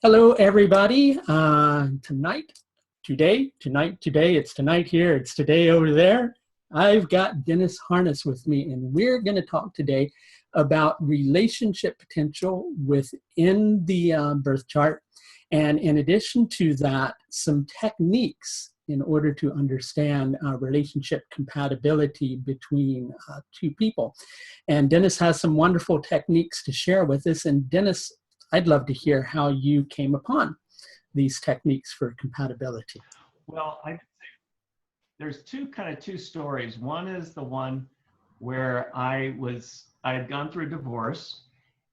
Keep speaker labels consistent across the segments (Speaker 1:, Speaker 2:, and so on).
Speaker 1: Hello, everybody. Today, it's tonight here, it's today over there. I've got Dennis Harness with me, and we're going to talk today about relationship potential within the birth chart. And in addition to that, some techniques in order to understand relationship compatibility between two people. And Dennis has some wonderful techniques to share with us. And Dennis, I'd love to hear how you came upon these techniques for compatibility.
Speaker 2: Well, there's two stories. One is the one where I had gone through a divorce,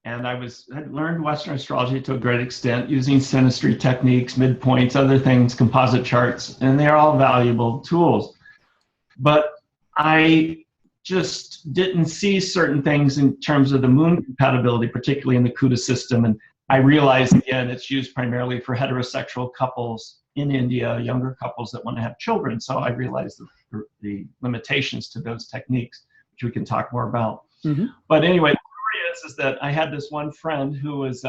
Speaker 2: and had learned Western astrology to a great extent using synastry techniques, midpoints, other things, composite charts, and they're all valuable tools. But I just didn't see certain things in terms of the moon compatibility, particularly in the Kuta system. And I realized, again, it's used primarily for heterosexual couples in India, younger couples that want to have children. So I realized the limitations to those techniques, which we can talk more about. Mm-hmm. But anyway, the story is that I had this one friend who was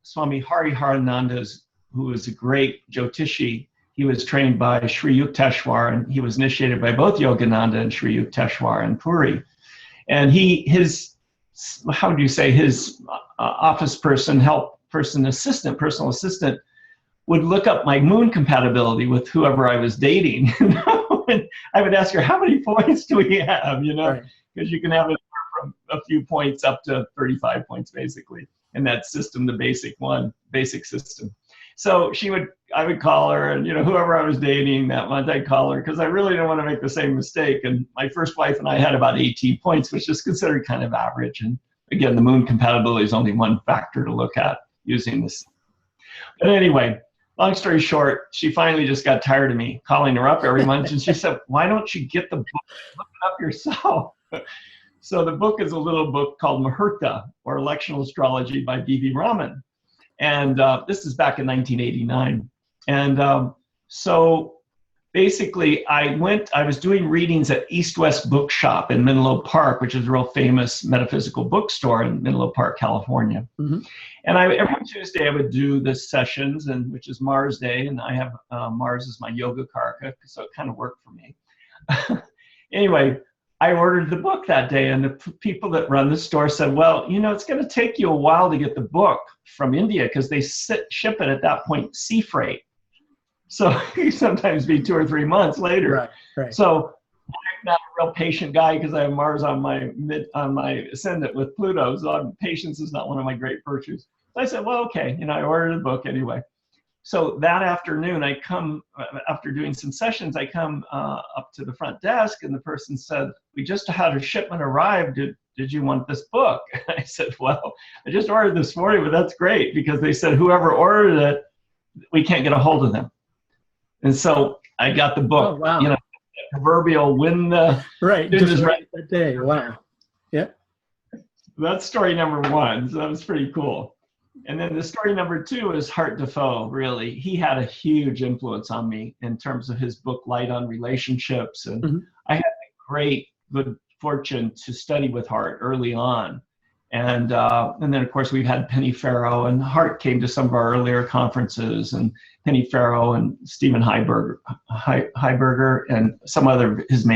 Speaker 2: Swami Hariharananda, who was a great Jyotishi. He was trained by Sri Yukteswar, and he was initiated by both Yogananda and Sri Yukteswar in Puri. And his office person, personal assistant, would look up my moon compatibility with whoever I was dating. And I would ask her, how many points do we have? Because you can have it from a few points up to 35 points, basically, in that system, the basic system. So I would call her, and whoever I was dating that month, I'd call her, because I really didn't want to make the same mistake. And my first wife and I had about 18 points, which is considered kind of average. And again, the moon compatibility is only one factor to look at using this. But anyway, long story short, she finally just got tired of me calling her up every month, and she said, "Why don't you get the book and look it up yourself?" So the book is a little book called Muhurta, or Electional Astrology by B.V. Raman. And this is back in 1989. And so basically I was doing readings at East West Bookshop in Menlo Park, which is a real famous metaphysical bookstore in Menlo Park, California. Mm-hmm. And every Tuesday I would do the sessions, which is Mars Day, and I have Mars as my yoga karaka, so it kind of worked for me. Anyway, I ordered the book that day, and the people that run the store said, well, it's going to take you a while to get the book from India, because they ship it at that point sea freight. So it sometimes be 2 or 3 months later. Right. So I'm not a real patient guy, because I have Mars on my ascendant with Pluto, so patience is not one of my great virtues. So I said, well, okay, I ordered the book anyway. So that afternoon, I come, after doing some sessions, I come up to the front desk, and the person said, we just had a shipment arrive. Did you want this book? And I said, well, I just ordered this morning, but that's great, because they said whoever ordered it, we can't get a hold of them. And so I got the book. Oh, wow. Proverbial win the
Speaker 1: just right that day. Wow. Yeah.
Speaker 2: That's story number one. So that was pretty cool. And then the story number two is Hart Defoe, really. He had a huge influence on me in terms of his book, Light on Relationships. And mm-hmm. I had the good fortune to study with Hart early on. And then, of course, we've had Penny Farrow, and Hart came to some of our earlier conferences, and Penny Farrow and Stephen Heiberger and some other of his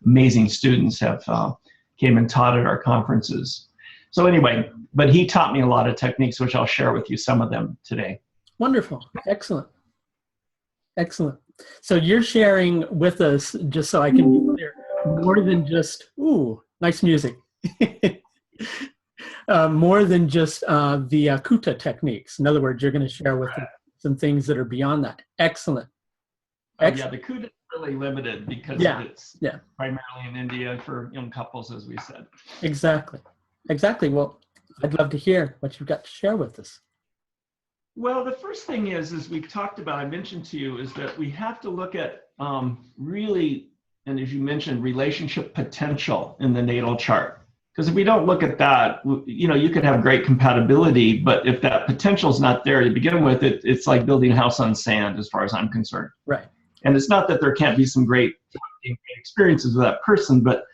Speaker 2: amazing students have came and taught at our conferences. So anyway, but he taught me a lot of techniques, which I'll share with you some of them today.
Speaker 1: Wonderful. Excellent. So you're sharing with us, just so I can be clear, more than just, nice music. More than just the Kuta techniques. In other words, you're going to share with us some things that are beyond that. Excellent.
Speaker 2: Yeah, the Kuta is really limited because it's primarily in India for young couples, as we said.
Speaker 1: Exactly. Well, I'd love to hear what you've got to share with us.
Speaker 2: Well, the first thing is we've talked about, I mentioned to you, is that we have to look at really, and as you mentioned, relationship potential in the natal chart. Because if we don't look at that, you could have great compatibility, but if that potential is not there to begin with, it's like building a house on sand, as far as I'm concerned.
Speaker 1: Right.
Speaker 2: And it's not that there can't be some great experiences with that person, but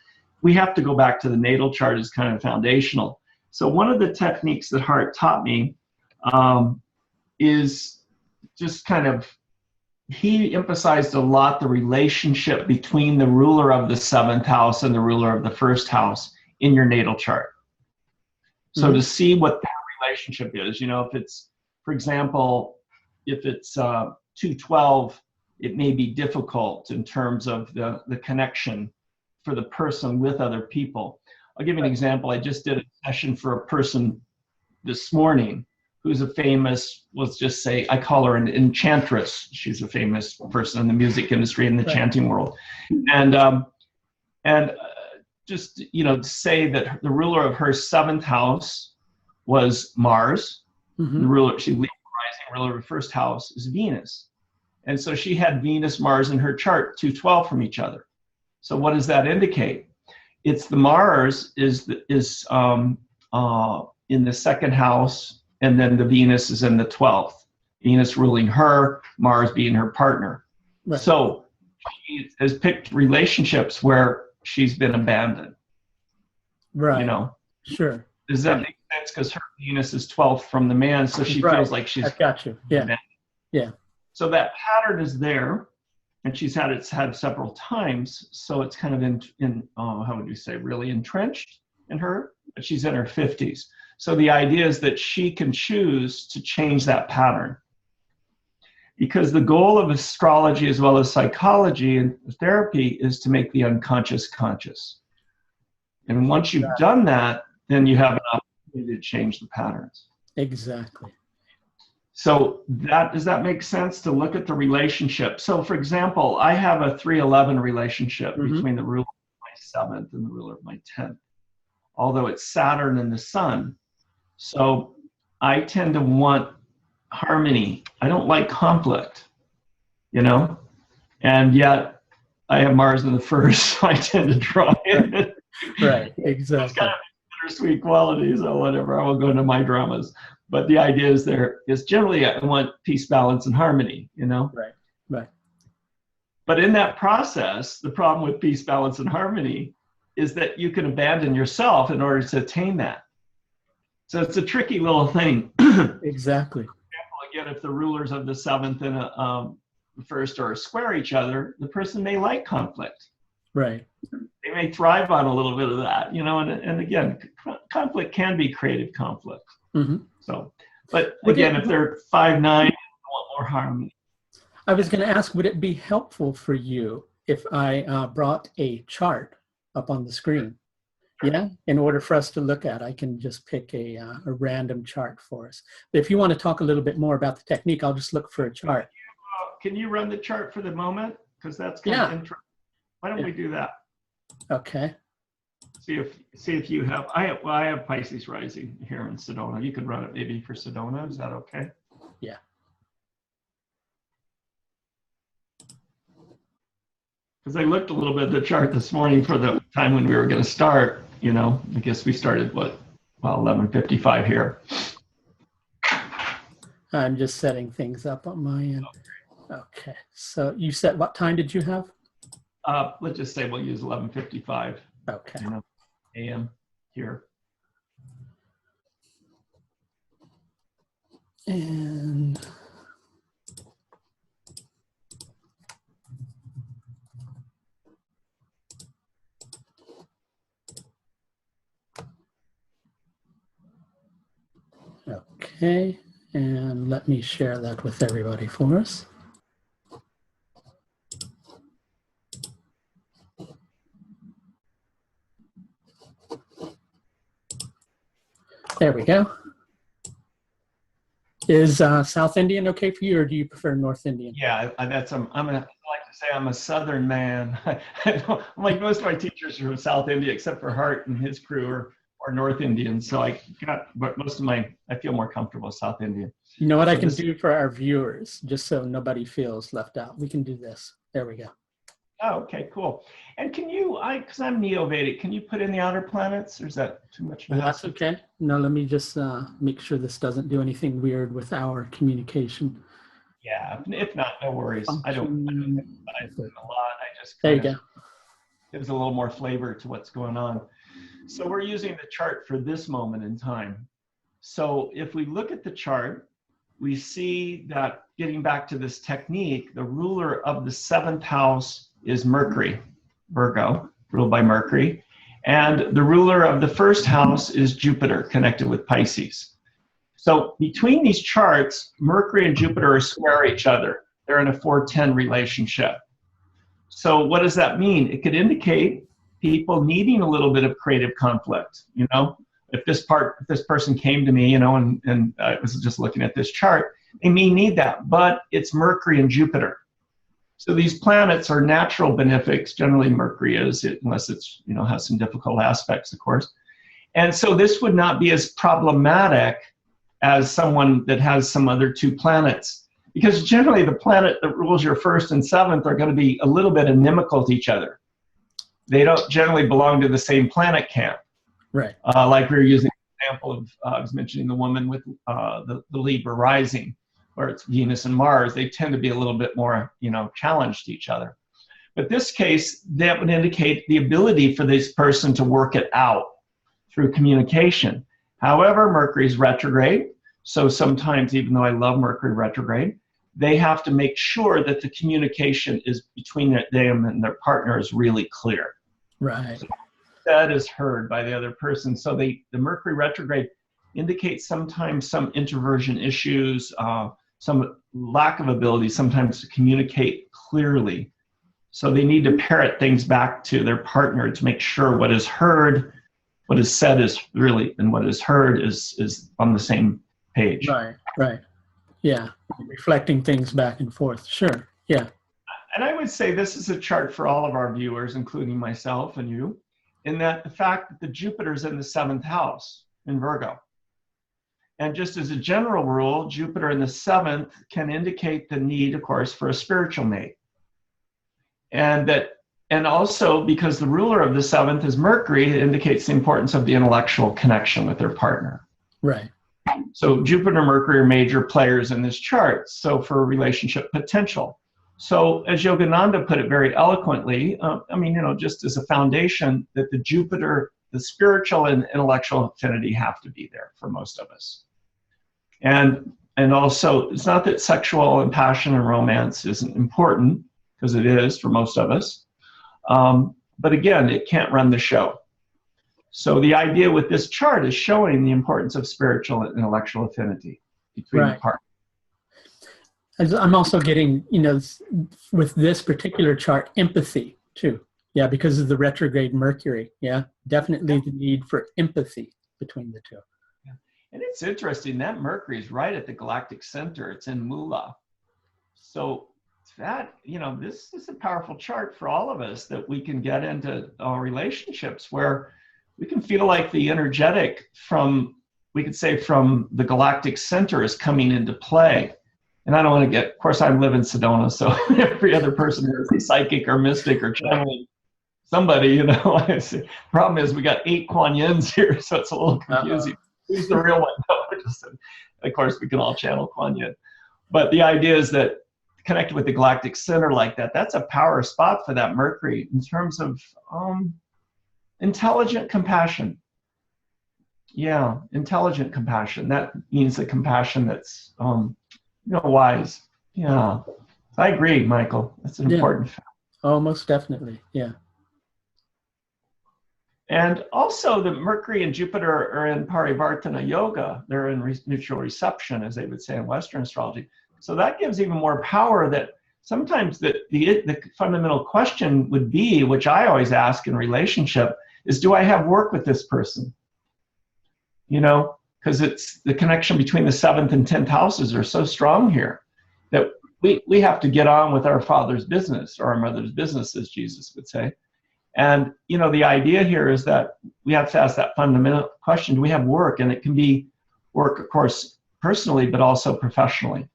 Speaker 2: we have to go back to the natal chart as kind of foundational. So one of the techniques that Hart taught me is just kind of, he emphasized a lot the relationship between the ruler of the 7th house and the ruler of the 1st house in your natal chart. So to see what that relationship is, if it's, for example, if it's 212, it may be difficult in terms of the connection for the person with other people. I'll give you an example. I just did a session for a person this morning who's a famous, let's just say, I call her an enchantress. She's a famous person in the music industry and the chanting world. And just, to say that the ruler of her 7th house was Mars. The ruler, she leads the rising ruler of her 1st house is Venus. And so she had Venus, Mars in her chart, 212 from each other. So what does that indicate? It's the Mars is in the 2nd house, and then the Venus is in the 12th. Venus ruling her, Mars being her partner. Right. So she has picked relationships where she's been abandoned.
Speaker 1: Right. Sure.
Speaker 2: Does that make sense? Because her Venus is 12th from the man, so she feels like she's.
Speaker 1: I've got you. Yeah. Abandoned. Yeah.
Speaker 2: So that pattern is there, and she's had several times. So it's kind of in how would you say, really entrenched in her, but she's in her 50s. So the idea is that she can choose to change that pattern. Because the goal of astrology as well as psychology and therapy is to make the unconscious conscious. And once you've done that, then you have an opportunity to change the patterns.
Speaker 1: Exactly.
Speaker 2: So does that make sense to look at the relationship? So for example, I have a 311 relationship between the ruler of my 7th and the ruler of my 10th, although it's Saturn and the Sun. So I tend to want harmony. I don't like conflict, and yet I have Mars in the 1st, so I tend to draw in.
Speaker 1: Right, exactly.
Speaker 2: It's kind of bittersweet qualities or whatever. I won't go into my dramas. But the idea is generally I want peace, balance, and harmony,
Speaker 1: Right.
Speaker 2: But in that process, the problem with peace, balance, and harmony is that you can abandon yourself in order to attain that. So it's a tricky little thing.
Speaker 1: Exactly.
Speaker 2: Again, if the rulers of the 7th and the 1st are square each other, the person may like conflict.
Speaker 1: Right.
Speaker 2: They may thrive on a little bit of that, and again, conflict can be creative conflict. So, but again, if they're 5'9", they want more harmony.
Speaker 1: I was going to ask, would it be helpful for you if I brought a chart up on the screen? Yeah, in order for us to look at, I can just pick a random chart for us. But if you want to talk a little bit more about the technique, I'll just look for a chart.
Speaker 2: Can you run the chart for the moment? Because that's kind of interesting. Why don't we do that?
Speaker 1: Okay.
Speaker 2: See if you have. I have Pisces rising here in Sedona. You could run it maybe for Sedona. Is that okay?
Speaker 1: Yeah.
Speaker 2: Because I looked a little bit at the chart this morning for the time when we were going to start. I guess we started 11:55 here.
Speaker 1: I'm just setting things up on my end. Okay. So you said, what time did you have?
Speaker 2: Let's just say we'll use 11:55.
Speaker 1: Okay.
Speaker 2: AM here.
Speaker 1: And okay, and let me share that with everybody for us. There we go. Is South Indian okay for you, or do you prefer North Indian?
Speaker 2: Yeah, I like to say I'm a Southern man. Like most of my teachers are from South India, except for Hart and his crew are North Indian. So but most of I feel more comfortable with South Indian.
Speaker 1: You know what I can do for our viewers, just so nobody feels left out? We can do this. There we go.
Speaker 2: Oh, okay, cool. And can you, because I'm Neo-Vedic, can you put in the outer planets, or is that too much?
Speaker 1: That's okay. No, let me just make sure this doesn't do anything weird with our communication.
Speaker 2: Yeah, if not, no worries. I don't emphasize it a lot. I just
Speaker 1: there you go.
Speaker 2: Gives a little more flavor to what's going on. So we're using the chart for this moment in time. So if we look at the chart, we see that getting back to this technique, the ruler of the 7th house is Mercury, Virgo, ruled by Mercury. And the ruler of the 1st house is Jupiter, connected with Pisces. So between these charts, Mercury and Jupiter are square each other. They're in a 4-10 relationship. So what does that mean? It could indicate people needing a little bit of creative conflict. You know, if this person came to me, you know, and I was just looking at this chart, they may need that, but it's Mercury and Jupiter. So these planets are natural benefics. Generally, Mercury is, unless it's, you know, has some difficult aspects, of course. And so this would not be as problematic as someone that has some other 2 planets, because generally the planet that rules your 1st and 7th are going to be a little bit inimical to each other. They don't generally belong to the same planet camp.
Speaker 1: Right.
Speaker 2: Like we were using the example of, I was mentioning the woman with the Libra rising, where it's Venus and Mars. They tend to be a little bit more, you know, challenged to each other. But this case, that would indicate the ability for this person to work it out through communication. However, Mercury's retrograde, so sometimes, even though I love Mercury retrograde, they have to make sure that the communication is between them and their partner is really clear.
Speaker 1: Right.
Speaker 2: So that is heard by the other person. So the Mercury retrograde indicates sometimes some introversion issues, some lack of ability sometimes to communicate clearly. So they need to parrot things back to their partner to make sure what is heard, what is said is really, and what is heard is on the same page.
Speaker 1: Right, right. Yeah, reflecting things back and forth. Sure, yeah.
Speaker 2: And I would say this is a chart for all of our viewers, including myself and you, in that the fact that the Jupiter's in the 7th house in Virgo. And just as a general rule, Jupiter in the 7th can indicate the need, of course, for a spiritual mate. And also because the ruler of the 7th is Mercury, it indicates the importance of the intellectual connection with their partner.
Speaker 1: Right.
Speaker 2: So Jupiter and Mercury are major players in this chart. So for relationship potential. So as Yogananda put it very eloquently, I mean, you know, just as a foundation, that the Jupiter, the spiritual and intellectual affinity have to be there for most of us. And also, it's not that sexual and passion and romance isn't important, because it is for most of us. But again, it can't run the show. So the idea with this chart is showing the importance of spiritual and intellectual affinity between the partners.
Speaker 1: I'm also getting, you know, with this particular chart, empathy too. Yeah, because of the retrograde Mercury. Yeah, definitely the need for empathy between the 2.
Speaker 2: Yeah. And it's interesting that Mercury is right at the galactic center. It's in Mula. So that, you know, this is a powerful chart for all of us, that we can get into relationships where we can feel like the energetic from, we could say, from the galactic center is coming into play. And I don't want to get, of course, I live in Sedona, so every other person here is a psychic or mystic or channeling somebody, you know. Problem is we got 8 Kuan Yins here, so it's a little confusing. Who's the real one? No, of course, we can all channel Kuan Yin. But the idea is that connected with the galactic center like that, that's a power spot for that Mercury in terms of intelligent compassion. Yeah, intelligent compassion. That means the compassion that's, you know, wise. Yeah, I agree, Michael. That's an important fact.
Speaker 1: Oh, most definitely, yeah.
Speaker 2: And also the Mercury and Jupiter are in Parivartana Yoga. They're in mutual reception, as they would say in Western astrology. So that gives even more power, that sometimes the fundamental question would be, which I always ask in relationship, is do I have work with this person? You know, because it's the connection between the 7th and 10th houses are so strong here that we have to get on with our Father's business, or our mother's business, as Jesus would say. And, you know, the idea here is that we have to ask that fundamental question, do we have work? And it can be work, of course, personally, but also professionally.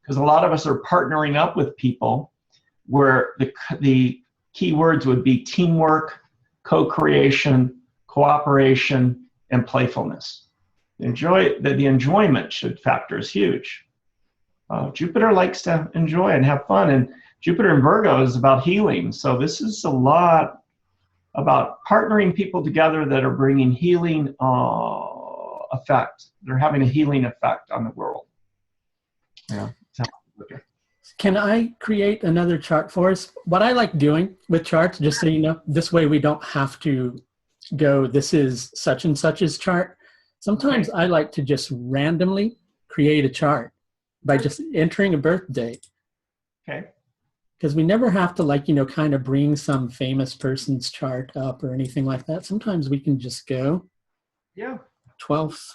Speaker 2: Because a lot of us are partnering up with people where the key words would be teamwork, co-creation, cooperation, and playfulness. The enjoyment factor is huge. Jupiter likes to enjoy and have fun, and Jupiter in Virgo is about healing. So this is a lot about partnering people together that are bringing healing effect. They're having a healing effect on the world. Yeah. Okay.
Speaker 1: Can I create another chart for us? What I like doing with charts, just so you know, this way we don't have to go, this is such and such's chart. Sometimes I like to just randomly create a chart by just entering a birth date.
Speaker 2: Okay.
Speaker 1: Because we never have to, like, you know, kind of bring some famous person's chart up or anything like that. Sometimes we can just go 12th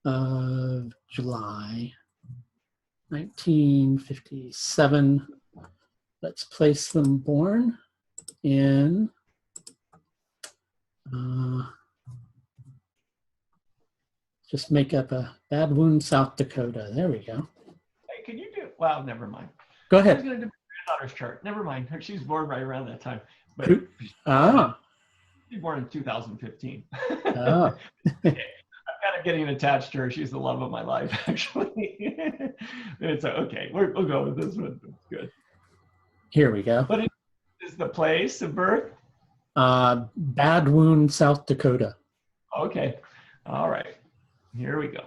Speaker 1: of July, 1957. Let's place them born in just make up a bad wound, South Dakota. There we go.
Speaker 2: Hey, can you do? Well, never mind.
Speaker 1: Go
Speaker 2: I was
Speaker 1: ahead.
Speaker 2: going to do my daughter's chart. Never mind. She's born right around that time. But she's born in 2015.
Speaker 1: Oh.
Speaker 2: I'm kind of getting attached to her. She's the love of my life, actually. It's okay. We'll go with this one. It's good.
Speaker 1: Here we go.
Speaker 2: What is the place of birth?
Speaker 1: Bad Wound, South Dakota.
Speaker 2: Okay. All right. Here we go.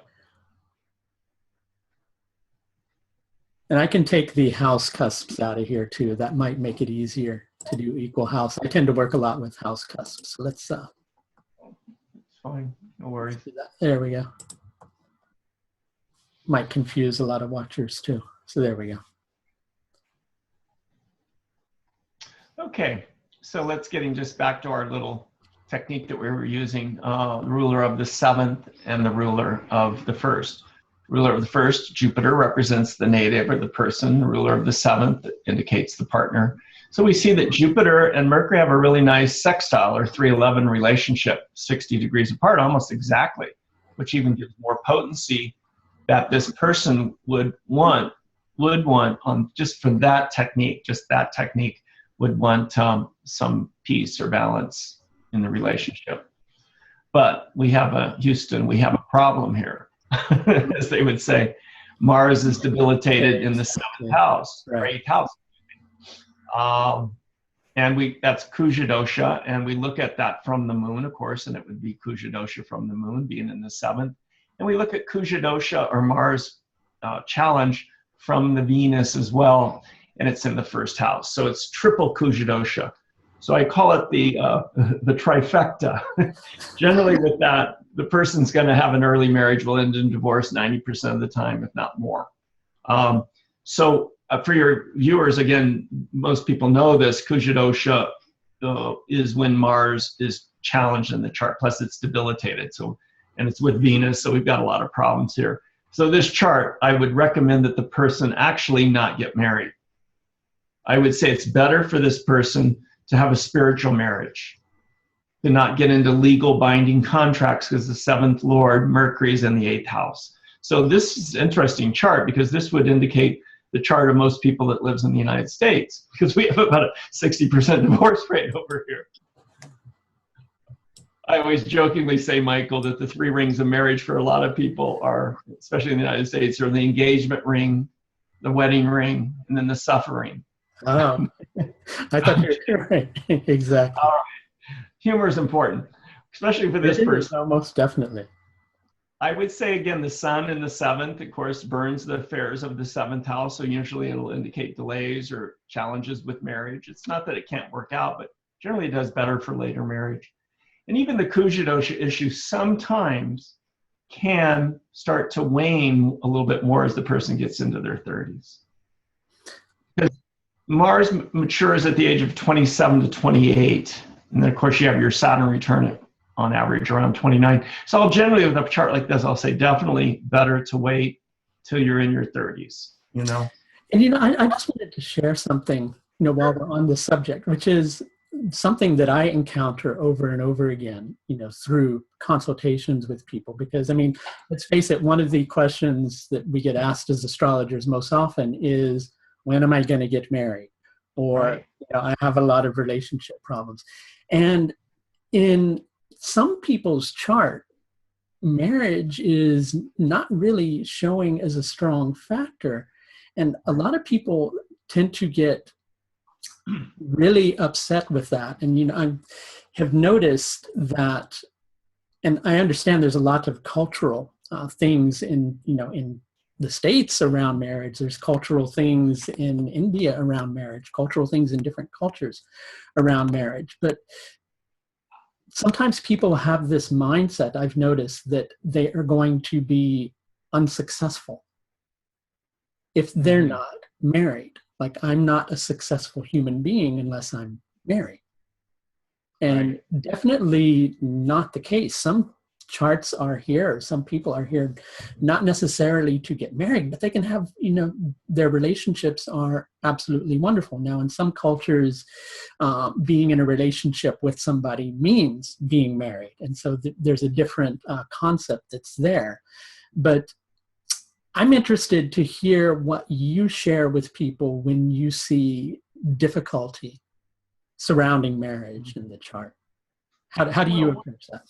Speaker 1: And I can take the house cusps out of here too. That might make it easier to do equal house. I tend to work a lot with house cusps. So let's
Speaker 2: it's fine. No worries.
Speaker 1: There we go. Might confuse a lot of watchers too. So there we go.
Speaker 2: Okay. So let's get just back to our little technique that we were using, the ruler of the 7th and the ruler of the 1st. Ruler of the 1st, Jupiter, represents the native or the person. The ruler of the 7th indicates the partner. So we see that Jupiter and Mercury have a really nice sextile or 311 relationship, 60 degrees apart, almost exactly, which even gives more potency that this person would want on just for that technique, would want some peace or balance in the relationship. But we have we have a problem here. As they would say, Mars is debilitated in the 7th house, or 8th house. And that's Kuja dosha, and we look at that from the moon, of course, and it would be Kuja dosha from the moon being in the 7th. And we look at Kuja dosha or Mars challenge from the Venus as well, and it's in the 1st house. So it's triple Kuja dosha. So I call it the trifecta. Generally with that, the person's going to have an early marriage, will end in divorce 90% of the time, if not more. So for your viewers, again, most people know this, Kuja dosha is when Mars is challenged in the chart, plus it's debilitated. So, and it's with Venus, so we've got a lot of problems here. So this chart, I would recommend that the person actually not get married. I would say it's better for this person to have a spiritual marriage, to not get into legal binding contracts, because the 7th Lord, Mercury, is in the 8th house. So this is an interesting chart, because this would indicate the chart of most people that lives in the United States, because we have about a 60% divorce rate over here. I always jokingly say, Michael, that the 3 rings of marriage for a lot of people are, especially in the United States, are the engagement ring, the wedding ring, and then the suffering.
Speaker 1: Oh, I thought you were right. Exactly.
Speaker 2: Humor is important, especially for this person.
Speaker 1: No, most definitely.
Speaker 2: I would say, again, the sun in the 7th, of course, burns the affairs of the 7th house. So usually it'll indicate delays or challenges with marriage. It's not that it can't work out, but generally it does better for later marriage. And even the Kuja dosha issue sometimes can start to wane a little bit more as the person gets into their 30s. Because Mars matures at the age of 27 to 28. And then, of course, you have your Saturn return at, on average, around 29. So I'll generally, with a chart like this, I'll say definitely better to wait till you're in your 30s, you know?
Speaker 1: And, you know, I just wanted to share something, you know, while we're on this subject, which is something that I encounter over and over again, you know, through consultations with people. Because, I mean, let's face it, one of the questions that we get asked as astrologers most often is, when am I going to get married? Or,
Speaker 2: Right.
Speaker 1: you know, I have a lot of relationship problems. And in some people's chart, marriage is not really showing as a strong factor. And a lot of people tend to get really upset with that. And, you know, I have noticed that, and I understand there's a lot of cultural things in, you know, in the States around marriage. There's cultural things in India around marriage, cultural things in different cultures around marriage. But sometimes people have this mindset, I've noticed, that they are going to be unsuccessful if they're not married. Like, I'm not a successful human being unless I'm married. And definitely not the case. Some charts are here, some people are here not necessarily to get married, but they can have, their relationships are absolutely wonderful. Now, in some cultures, being in a relationship with somebody means being married. And so there's a different concept that's there. But I'm interested to hear what you share with people when you see difficulty surrounding marriage in the chart. How do you approach that?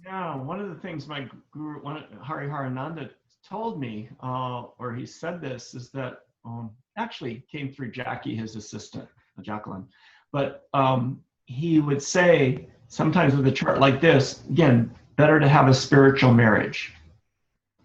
Speaker 2: Yeah, one of the things my guru, Hari Harananda, told me, or he said this, is that actually came through Jackie, his assistant, Jacqueline. But he would say sometimes with a chart like this, again, better to have a spiritual marriage.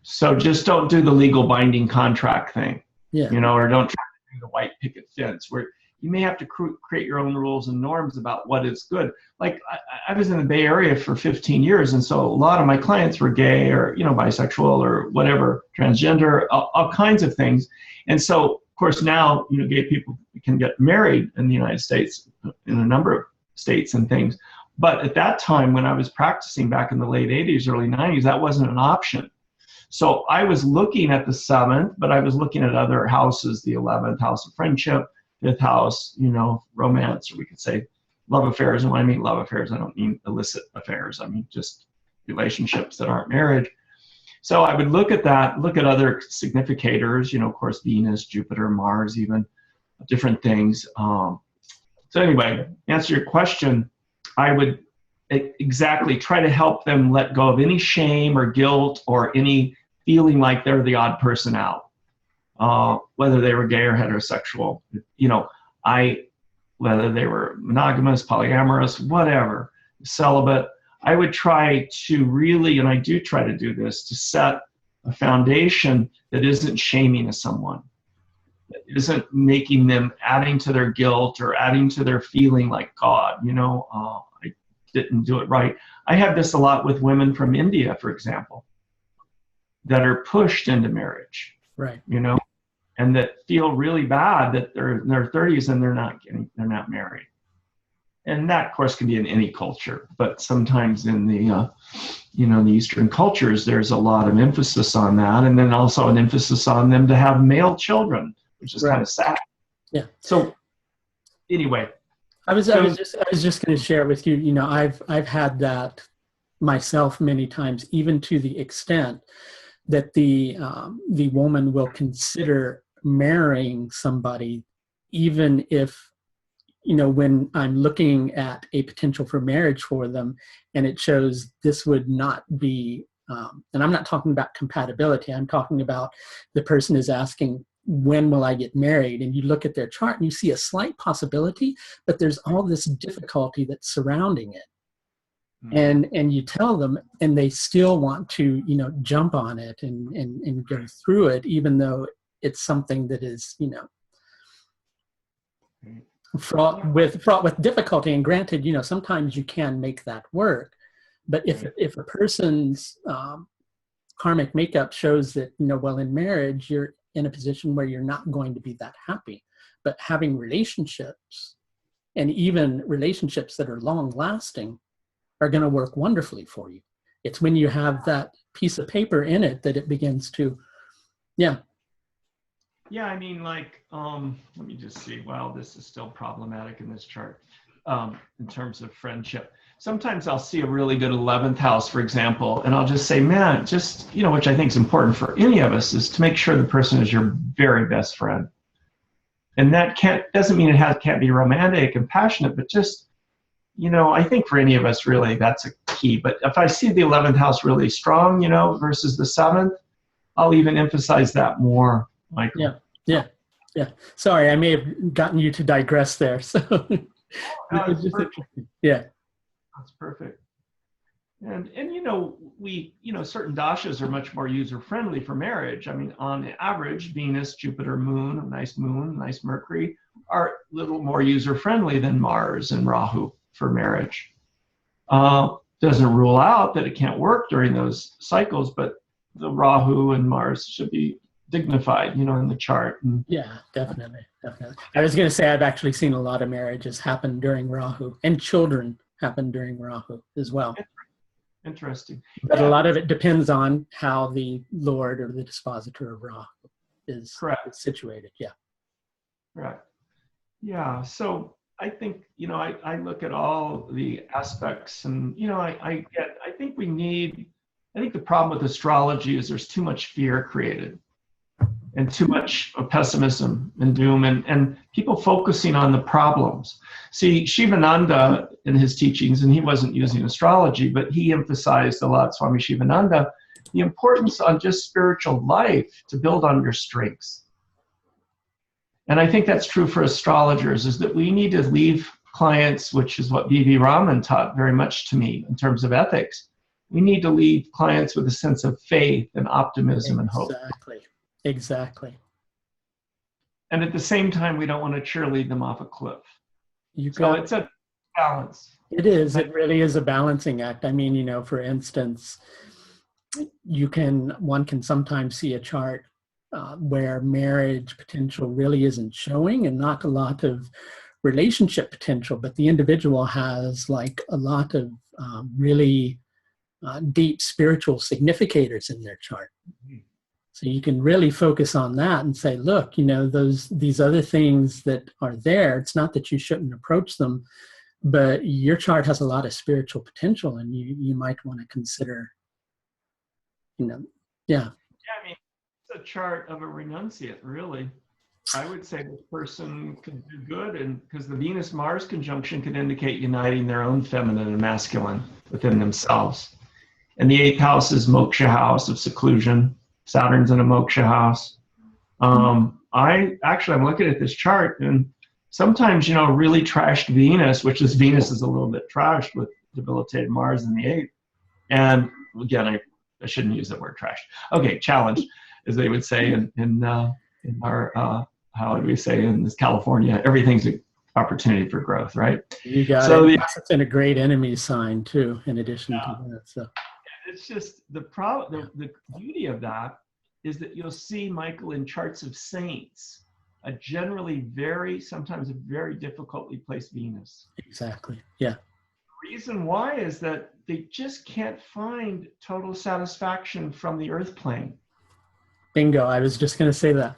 Speaker 2: So just don't do the legal binding contract thing, or don't try to do the white picket fence where you may have to create your own rules and norms about what is good. Like I was in the Bay Area for 15 years. And so a lot of my clients were gay or, bisexual or whatever, transgender, all kinds of things. And so, of course, now, gay people can get married in the United States in a number of states and things. But at that time, when I was practicing back in the late 80s, early 90s, that wasn't an option. So I was looking at the 7th, but I was looking at other houses, the 11th house of friendship, 5th house, romance, or we could say love affairs. And when I mean love affairs, I don't mean illicit affairs. I mean just relationships that aren't marriage. So I would look at that, look at other significators, of course, Venus, Jupiter, Mars, even different things. So anyway, answer your question, I would exactly try to help them let go of any shame or guilt or any feeling like they're the odd person out. Whether they were gay or heterosexual, whether they were monogamous, polyamorous, whatever, celibate, I would try to really, and I do try to do this, to set a foundation that isn't shaming someone, that isn't making them adding to their guilt or adding to their feeling like, God, I didn't do it right. I have this a lot with women from India, for example, that are pushed into marriage.
Speaker 1: Right.
Speaker 2: And that feel really bad that they're in their 30s and they're not married. And that, of course, can be in any culture, but sometimes in the, the Eastern cultures, there's a lot of emphasis on that, and then also an emphasis on them to have male children, which is kind of sad.
Speaker 1: Yeah.
Speaker 2: So, anyway,
Speaker 1: I was just going to share with you. I've had that myself many times, even to the extent that the woman will consider marrying somebody, even if, when I'm looking at a potential for marriage for them, and it shows this would not be, and I'm not talking about compatibility, I'm talking about the person is asking, when will I get married? And you look at their chart and you see a slight possibility, but there's all this difficulty that's surrounding it. And you tell them, and they still want to, jump on it and go through it, even though it's something that is, fraught with difficulty. And granted, sometimes you can make that work, but if a person's karmic makeup shows that, in marriage, you're in a position where you're not going to be that happy, but having relationships, and even relationships that are long lasting, are going to work wonderfully for you. It's when you have that piece of paper in it that it begins to, Yeah,
Speaker 2: I mean, like, let me just see. Wow, this is still problematic in this chart in terms of friendship. Sometimes I'll see a really good 11th house, for example, and I'll just say, man, just, which I think is important for any of us, is to make sure the person is your very best friend. And that doesn't mean it can't be romantic and passionate, but just, I think for any of us, really, that's a key. But if I see the 11th house really strong, versus the 7th, I'll even emphasize that more, Michael.
Speaker 1: Yeah. Sorry, I may have gotten you to digress there. So,
Speaker 2: No, it's perfect.
Speaker 1: Yeah.
Speaker 2: That's perfect. And certain dashas are much more user friendly for marriage. I mean, on average, Venus, Jupiter, Moon, nice Mercury are a little more user friendly than Mars and Rahu for marriage. Doesn't rule out that it can't work during those cycles, but the Rahu and Mars should be dignified, in the chart. And
Speaker 1: Yeah, definitely. I was going to say I've actually seen a lot of marriages happen during Rahu, and children happen during Rahu as well.
Speaker 2: Interesting.
Speaker 1: But a lot of it depends on how the Lord or the dispositor of Rahu is situated. Yeah.
Speaker 2: Right. Yeah. So I think, I look at all the aspects, and, I think the problem with astrology is there's too much fear created and too much pessimism and doom, and people focusing on the problems. See, Shivananda in his teachings, and he wasn't using astrology, but he emphasized a lot, Swami Shivananda, the importance on just spiritual life to build on your strengths. And I think that's true for astrologers, is that we need to leave clients, which is what B.V. Raman taught very much to me in terms of ethics. We need to leave clients with a sense of faith and optimism and hope.
Speaker 1: Exactly.
Speaker 2: And at the same time, we don't want to cheerlead them off a cliff. So it's a balance.
Speaker 1: It is. It really is a balancing act. I mean, for instance, one can sometimes see a chart where marriage potential really isn't showing and not a lot of relationship potential, but the individual has like a lot of really deep spiritual significators in their chart. Mm-hmm. So you can really focus on that and say, look, these other things that are there, it's not that you shouldn't approach them, but your chart has a lot of spiritual potential, and you might want to consider, Yeah,
Speaker 2: I mean, it's a chart of a renunciate, really. I would say this person could do good, and because the Venus-Mars conjunction could indicate uniting their own feminine and masculine within themselves. And the 8th house is moksha house of seclusion. Saturn's in a moksha house. I'm looking at this chart, and sometimes, really trashed Venus, which is Venus is a little bit trashed with debilitated Mars in the 8th. And again, I shouldn't use the word trash. Okay, challenge, as they would say in our, how do we say in this California, everything's an opportunity for growth, right?
Speaker 1: You got it. It's in a great enemy sign too, in addition to that. So.
Speaker 2: It's just the beauty of that is that you'll see, Michael, in charts of saints, a generally sometimes a very difficultly placed Venus.
Speaker 1: Exactly. Yeah.
Speaker 2: The reason why is that they just can't find total satisfaction from the earth plane.
Speaker 1: Bingo. I was just going to say that.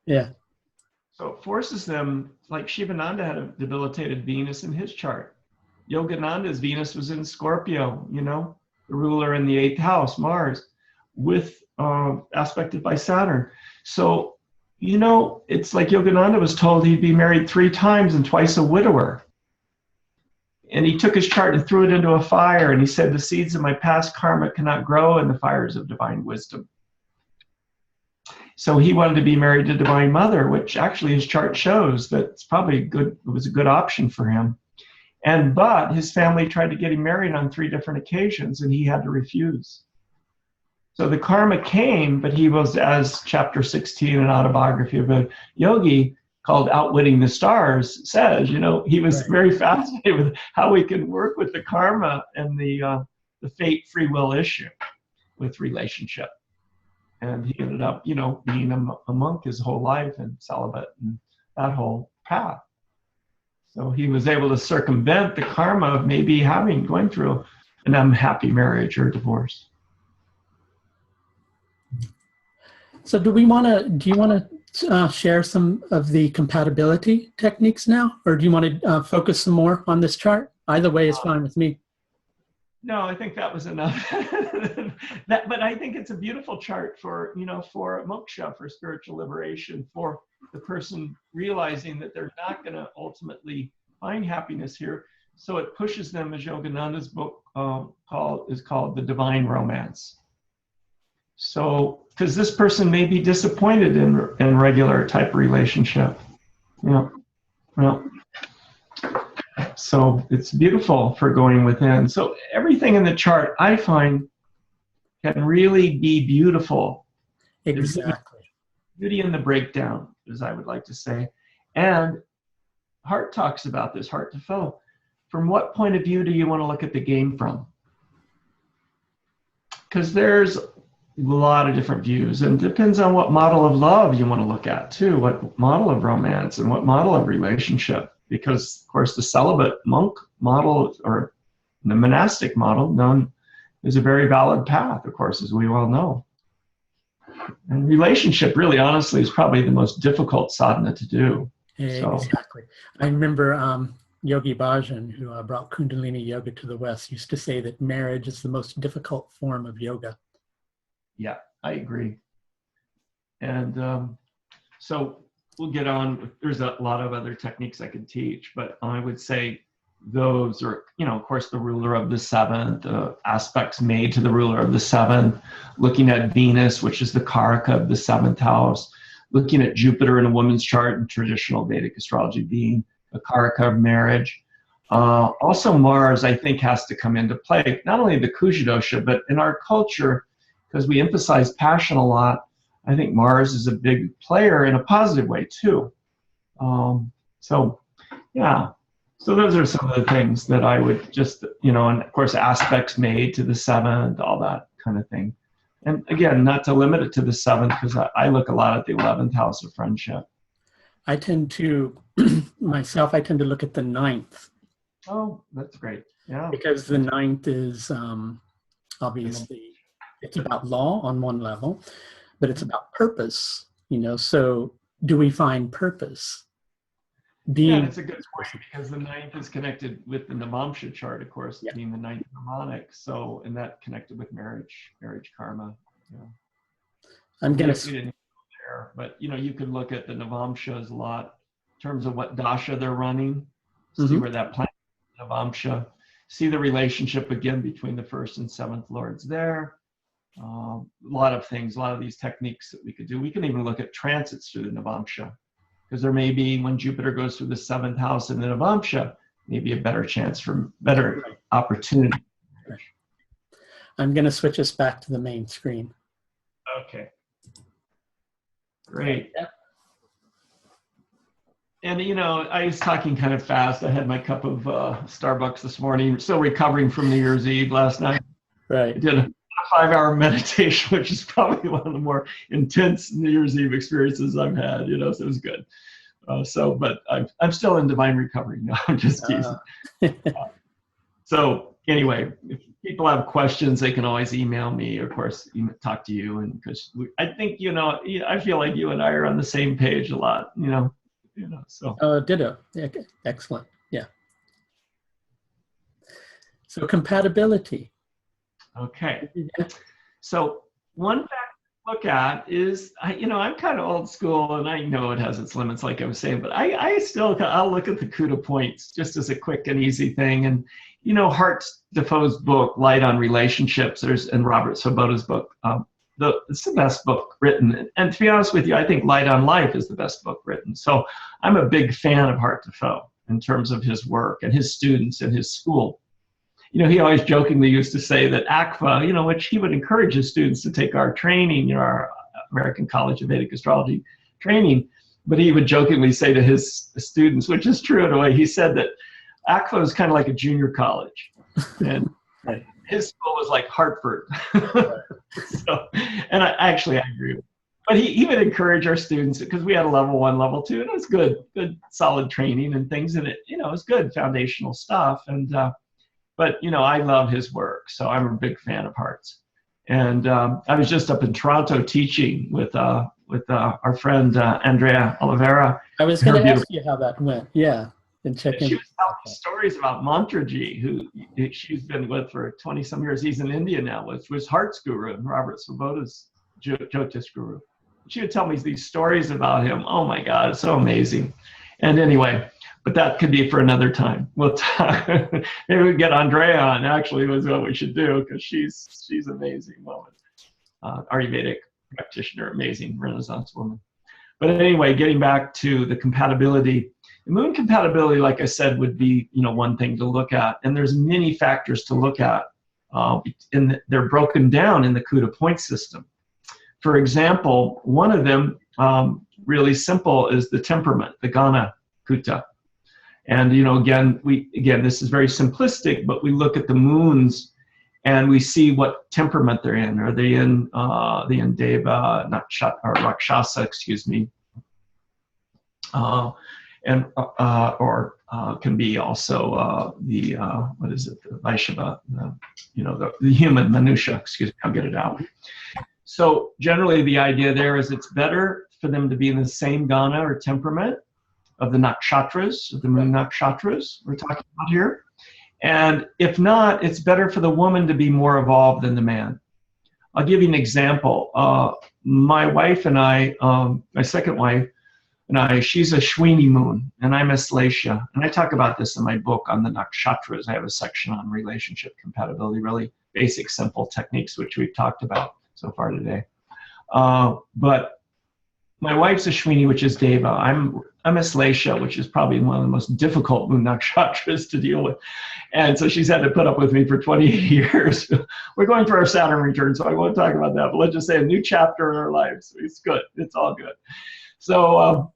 Speaker 1: Yeah.
Speaker 2: So it forces them, like Shivananda had a debilitated Venus in his chart. Yogananda's Venus was in Scorpio, the ruler in the 8th house, Mars, with aspected by Saturn. So, it's like Yogananda was told he'd be married 3 times and twice a widower. And he took his chart and threw it into a fire, and he said, the seeds of my past karma cannot grow in the fires of divine wisdom. So he wanted to be married to Divine Mother, which actually his chart shows that it was a good option for him. But his family tried to get him married on 3 different occasions, and he had to refuse. So the karma came, but he was, as chapter 16, an autobiography of a yogi called Outwitting the Stars says, he was very fascinated with how we can work with the karma and the fate free will issue with relationship. And he ended up, being a monk his whole life and celibate and that whole path. So he was able to circumvent the karma of maybe going through an unhappy marriage or divorce.
Speaker 1: So do you want to share some of the compatibility techniques now, or do you want to focus some more on this chart? Either way is fine with me.
Speaker 2: No, I think that was enough. But I think it's a beautiful chart for moksha, for spiritual liberation, for the person realizing that they're not going to ultimately find happiness here. So it pushes them, as Yogananda's book is called The Divine Romance. So, because this person may be disappointed in regular type relationship. So it's beautiful for going within. So everything in the chart, I find, can really be beautiful.
Speaker 1: Exactly.
Speaker 2: Beauty in the breakdown, as I would like to say. And Hart talks about this, Hart to Foe. From what point of view do you want to look at the game from? Because there's a lot of different views, and it depends on what model of love you want to look at too, what model of romance and what model of relationship. Because, of course, the celibate monk model or the monastic model known is a very valid path, of course, as we well know. And relationship, really, honestly, is probably the most difficult sadhana to do.
Speaker 1: Exactly. I remember Yogi Bhajan, who brought Kundalini yoga to the West, used to say that marriage is the most difficult form of yoga.
Speaker 2: Yeah, I agree. And so we'll get on. There's a lot of other techniques I could teach, but I would say those are, of course, the ruler of the seventh, aspects made to the ruler of the seventh, looking at Venus, which is the Karaka of the seventh house, looking at Jupiter in a woman's chart in traditional Vedic astrology being the Karaka of marriage. Also Mars, I think, has to come into play, not only the Kuja dosha, but in our culture, because we emphasize passion a lot, I think Mars is a big player in a positive way too. So those are some of the things that I would just, and of course aspects made to the seventh, all that kind of thing. And again, not to limit it to the seventh, because I look a lot at the 11th house of friendship.
Speaker 1: I tend to, myself, I tend to look at the ninth.
Speaker 2: Oh, that's great. Yeah.
Speaker 1: Because the ninth is obviously, it's about law on one level, but it's about purpose, so do we find purpose?
Speaker 2: Yeah, that's a good point, because the ninth is connected with the Navamsha chart, of course, being the ninth harmonic. So, and that connected with marriage karma. Yeah.
Speaker 1: I'm going
Speaker 2: to there, but you could look at the Navamshas a lot in terms of what dasha they're running, see where that planet is, Navamsha, see the relationship again between the first and seventh lords there. A lot of things, a lot of these techniques that we could do. We can even look at transits through the Navamsha, because there may be, when Jupiter goes through the seventh house in the Navamsha, maybe a better chance for better opportunity.
Speaker 1: I'm going to switch us back to the main screen.
Speaker 2: Okay. Great. And, I was talking kind of fast. I had my cup of Starbucks this morning, still recovering from New Year's Eve last night.
Speaker 1: Right.
Speaker 2: I did a 5-hour meditation, which is probably one of the more intense New Year's Eve experiences I've had, so it was good. But I'm still in divine recovery. No, I'm just teasing. So anyway, if people have questions, they can always email me, of course, talk to you. And because I think, I feel like you and I are on the same page a lot, so.
Speaker 1: Ditto. Yeah, excellent. Yeah. So compatibility.
Speaker 2: Okay. So one fact to look at is, I'm kind of old school, and I know it has its limits, like I was saying, but I'll look at the CUDA points just as a quick and easy thing. And, Hart Defoe's book, Light on Relationships, and Robert Svoboda's book, it's the best book written. And to be honest with you, I think Light on Life is the best book written. So I'm a big fan of Hart Defoe in terms of his work and his students and his school. He always jokingly used to say that ACFA, which he would encourage his students to take our training, our American College of Vedic Astrology training, but he would jokingly say to his students, which is true in a way, he said that ACFA is kind of like a junior college. And his school was like Hartford. And I agree with him. But he would encourage our students, because we had a level 1, level 2, and it was good solid training and things. And it was good foundational stuff. And, but, I love his work, so I'm a big fan of Hart's. And I was just up in Toronto teaching with our friend Andrea Oliveira.
Speaker 1: I was going to ask you how that went. Yeah, and check in.
Speaker 2: She was telling stories about Mantraji, who she's been with for 20-some years. He's in India now, which was Hart's guru and Robert Svoboda's Jyotish guru. She would tell me these stories about him. Oh my God, it's so amazing. And anyway, but that could be for another time. We'll talk. Maybe we get Andrea on, actually, was what we should do, because she's an amazing woman. Ayurvedic practitioner, amazing Renaissance woman. But anyway, getting back to the compatibility, Moon compatibility, like I said, would be, one thing to look at, and there's many factors to look at. They're broken down in the Kuta point system. For example, one of them, really simple, is the temperament, the Gana Kuta. And again, this is very simplistic, but we look at the moons and we see what temperament they're in. Are they in Deva, or Rakshasa, excuse me, or can be also the Vaishava, the human Manusha. Excuse me, I'll get it out. So generally, the idea there is it's better for them to be in the same Gana or temperament of the Nakshatras, of the moon Nakshatras we're talking about here. And if not, it's better for the woman to be more evolved than the man. I'll give you an example. My wife and I, my second wife and I, she's a Shwini moon, and I'm a Slasha. And I talk about this in my book on the Nakshatras. I have a section on relationship compatibility, really basic, simple techniques, which we've talked about so far today. But my wife's a Shwini, which is Deva. I'm a Slasha, which is probably one of the most difficult moon nakshatras to deal with. And so she's had to put up with me for 28 years. We're going for our Saturn return, so I won't talk about that. But let's just say a new chapter in our lives. It's good. It's all good. So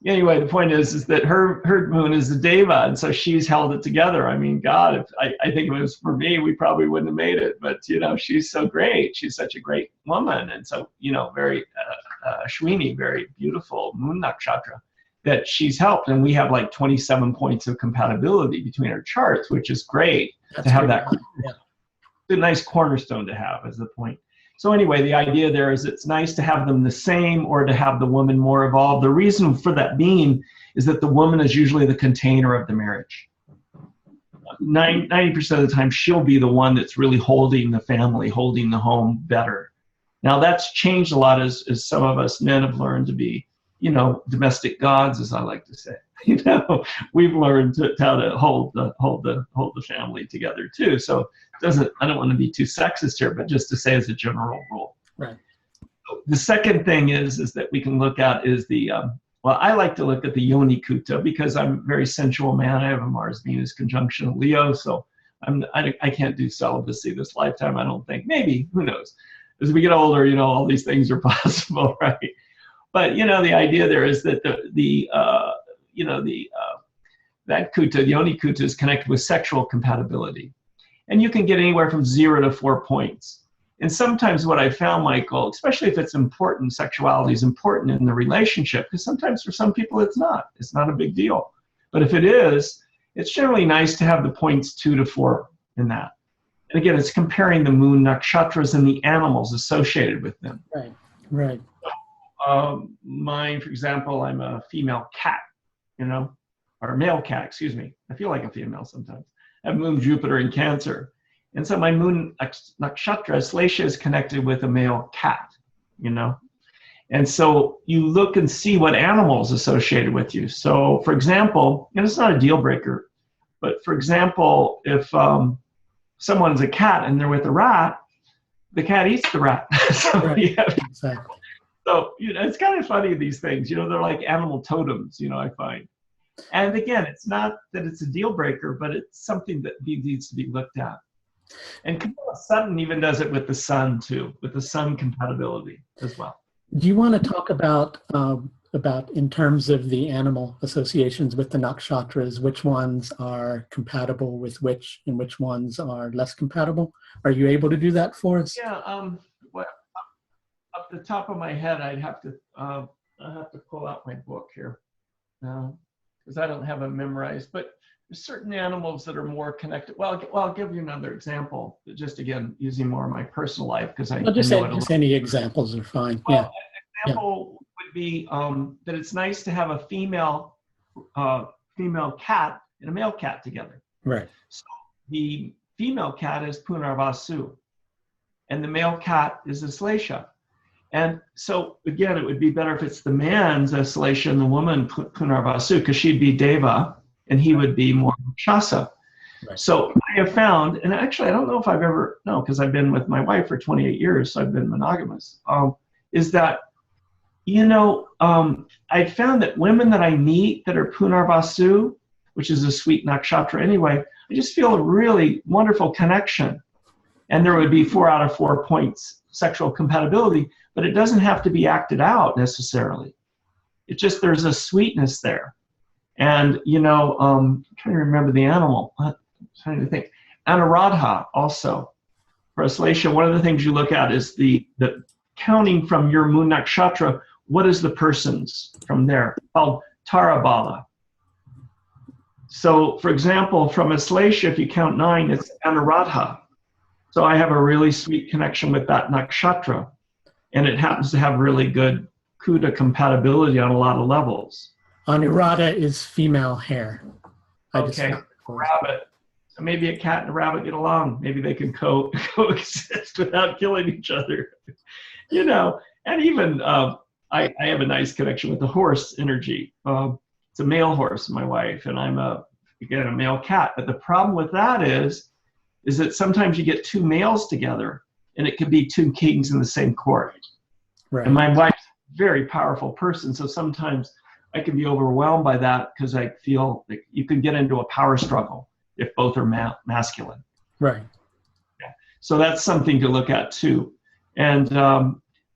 Speaker 2: anyway, the point is that her moon is the Deva, and so she's held it together. I mean, God, if I think if it was for me, we probably wouldn't have made it. But she's so great. She's such a great woman, and so very Shwini, very beautiful moon nakshatra that she's helped. And we have like 27 points of compatibility between our charts, which is great. That's to have that. Yeah. It's a nice cornerstone to have as the point. So anyway, the idea there is it's nice to have them the same or to have the woman more evolved. The reason for that being is that the woman is usually the container of the marriage. 90% of the time, she'll be the one that's really holding the family, holding the home better. Now that's changed a lot as some of us men have learned to be, domestic gods, as I like to say. We've learned how to hold the family together too. So I don't want to be too sexist here, but just to say as a general rule.
Speaker 1: Right.
Speaker 2: So the second thing is that we can look at is I like to look at the Yoni Kuta because I'm a very sensual man. I have a Mars-Venus conjunction of Leo, so I can't do celibacy this lifetime, I don't think. Maybe, who knows? As we get older, all these things are possible, right? But the idea there is that that Kuta, the Yoni Kuta, is connected with sexual compatibility. And you can get anywhere from 0 to 4 points. And sometimes what I found, Michael, especially if it's important, sexuality is important in the relationship, because sometimes for some people it's not. It's not a big deal. But if it is, it's generally nice to have the points 2 to 4 in that. And again, it's comparing the moon nakshatras and the animals associated with them.
Speaker 1: Right, right.
Speaker 2: Mine, for example, I'm a female cat, or a male cat, excuse me. I feel like a female sometimes. I have moon Jupiter in Cancer. And so my moon nakshatra, Slasha, is connected with a male cat, And so you look and see what animals associated with you. So, for example, and it's not a deal breaker, but for example, if someone's a cat and they're with a rat, the cat eats the rat. So,
Speaker 1: right. Exactly.
Speaker 2: So, it's kind of funny, these things, they're like animal totems, I find. And again, it's not that it's a deal breaker, but it's something that needs to be looked at. And Sutton even does it with the sun too, with the sun compatibility as well.
Speaker 1: Do you want to talk about in terms of the animal associations with the nakshatras, which ones are compatible with which and which ones are less compatible? Are you able to do that for us?
Speaker 2: Yeah. Well, up the top of my head, I'd have to pull out my book here because I don't have it memorized. But there's certain animals that are more connected. Well, I'll give you another example, just again using more of my personal life because
Speaker 1: just any examples are fine.
Speaker 2: Well,
Speaker 1: Yeah.
Speaker 2: An example would be that it's nice to have a female cat and a male cat together.
Speaker 1: Right.
Speaker 2: So the female cat is Punarvasu, and the male cat is a Slasha. And so again, it would be better if it's the man's a Slasha and the woman Punarvasu, because she'd be Deva and he would be more Shasa. Right. So I have found, and actually I don't know if I've ever, no, because I've been with my wife for 28 years, so I've been monogamous, is that I found that women that I meet that are Punarvasu, which is a sweet nakshatra anyway, I just feel a really wonderful connection. And there would be 4 out of 4 points sexual compatibility, but it doesn't have to be acted out necessarily. It's just there's a sweetness there. And, I'm trying to remember the animal. I'm trying to think. Anuradha also. For Aslesha, one of the things you look at is the counting from your moon nakshatra, what is the person's from there, called Tarabala. So, for example, from Aslesha, if you count 9, it's Anuradha. So I have a really sweet connection with that nakshatra, and it happens to have really good Kuda compatibility on a lot of levels.
Speaker 1: Anuradha is female hair.
Speaker 2: Okay, rabbit. So maybe a cat and a rabbit get along. Maybe they can coexist without killing each other. And even I have a nice connection with the horse energy. It's a male horse, my wife, and I'm a male cat. But the problem with that is that sometimes you get 2 males together, and it could be 2 kings in the same court.
Speaker 1: Right.
Speaker 2: And my wife's a very powerful person, so sometimes I can be overwhelmed by that because I feel like you can get into a power struggle if both are masculine.
Speaker 1: Right.
Speaker 2: Yeah. So that's something to look at too. And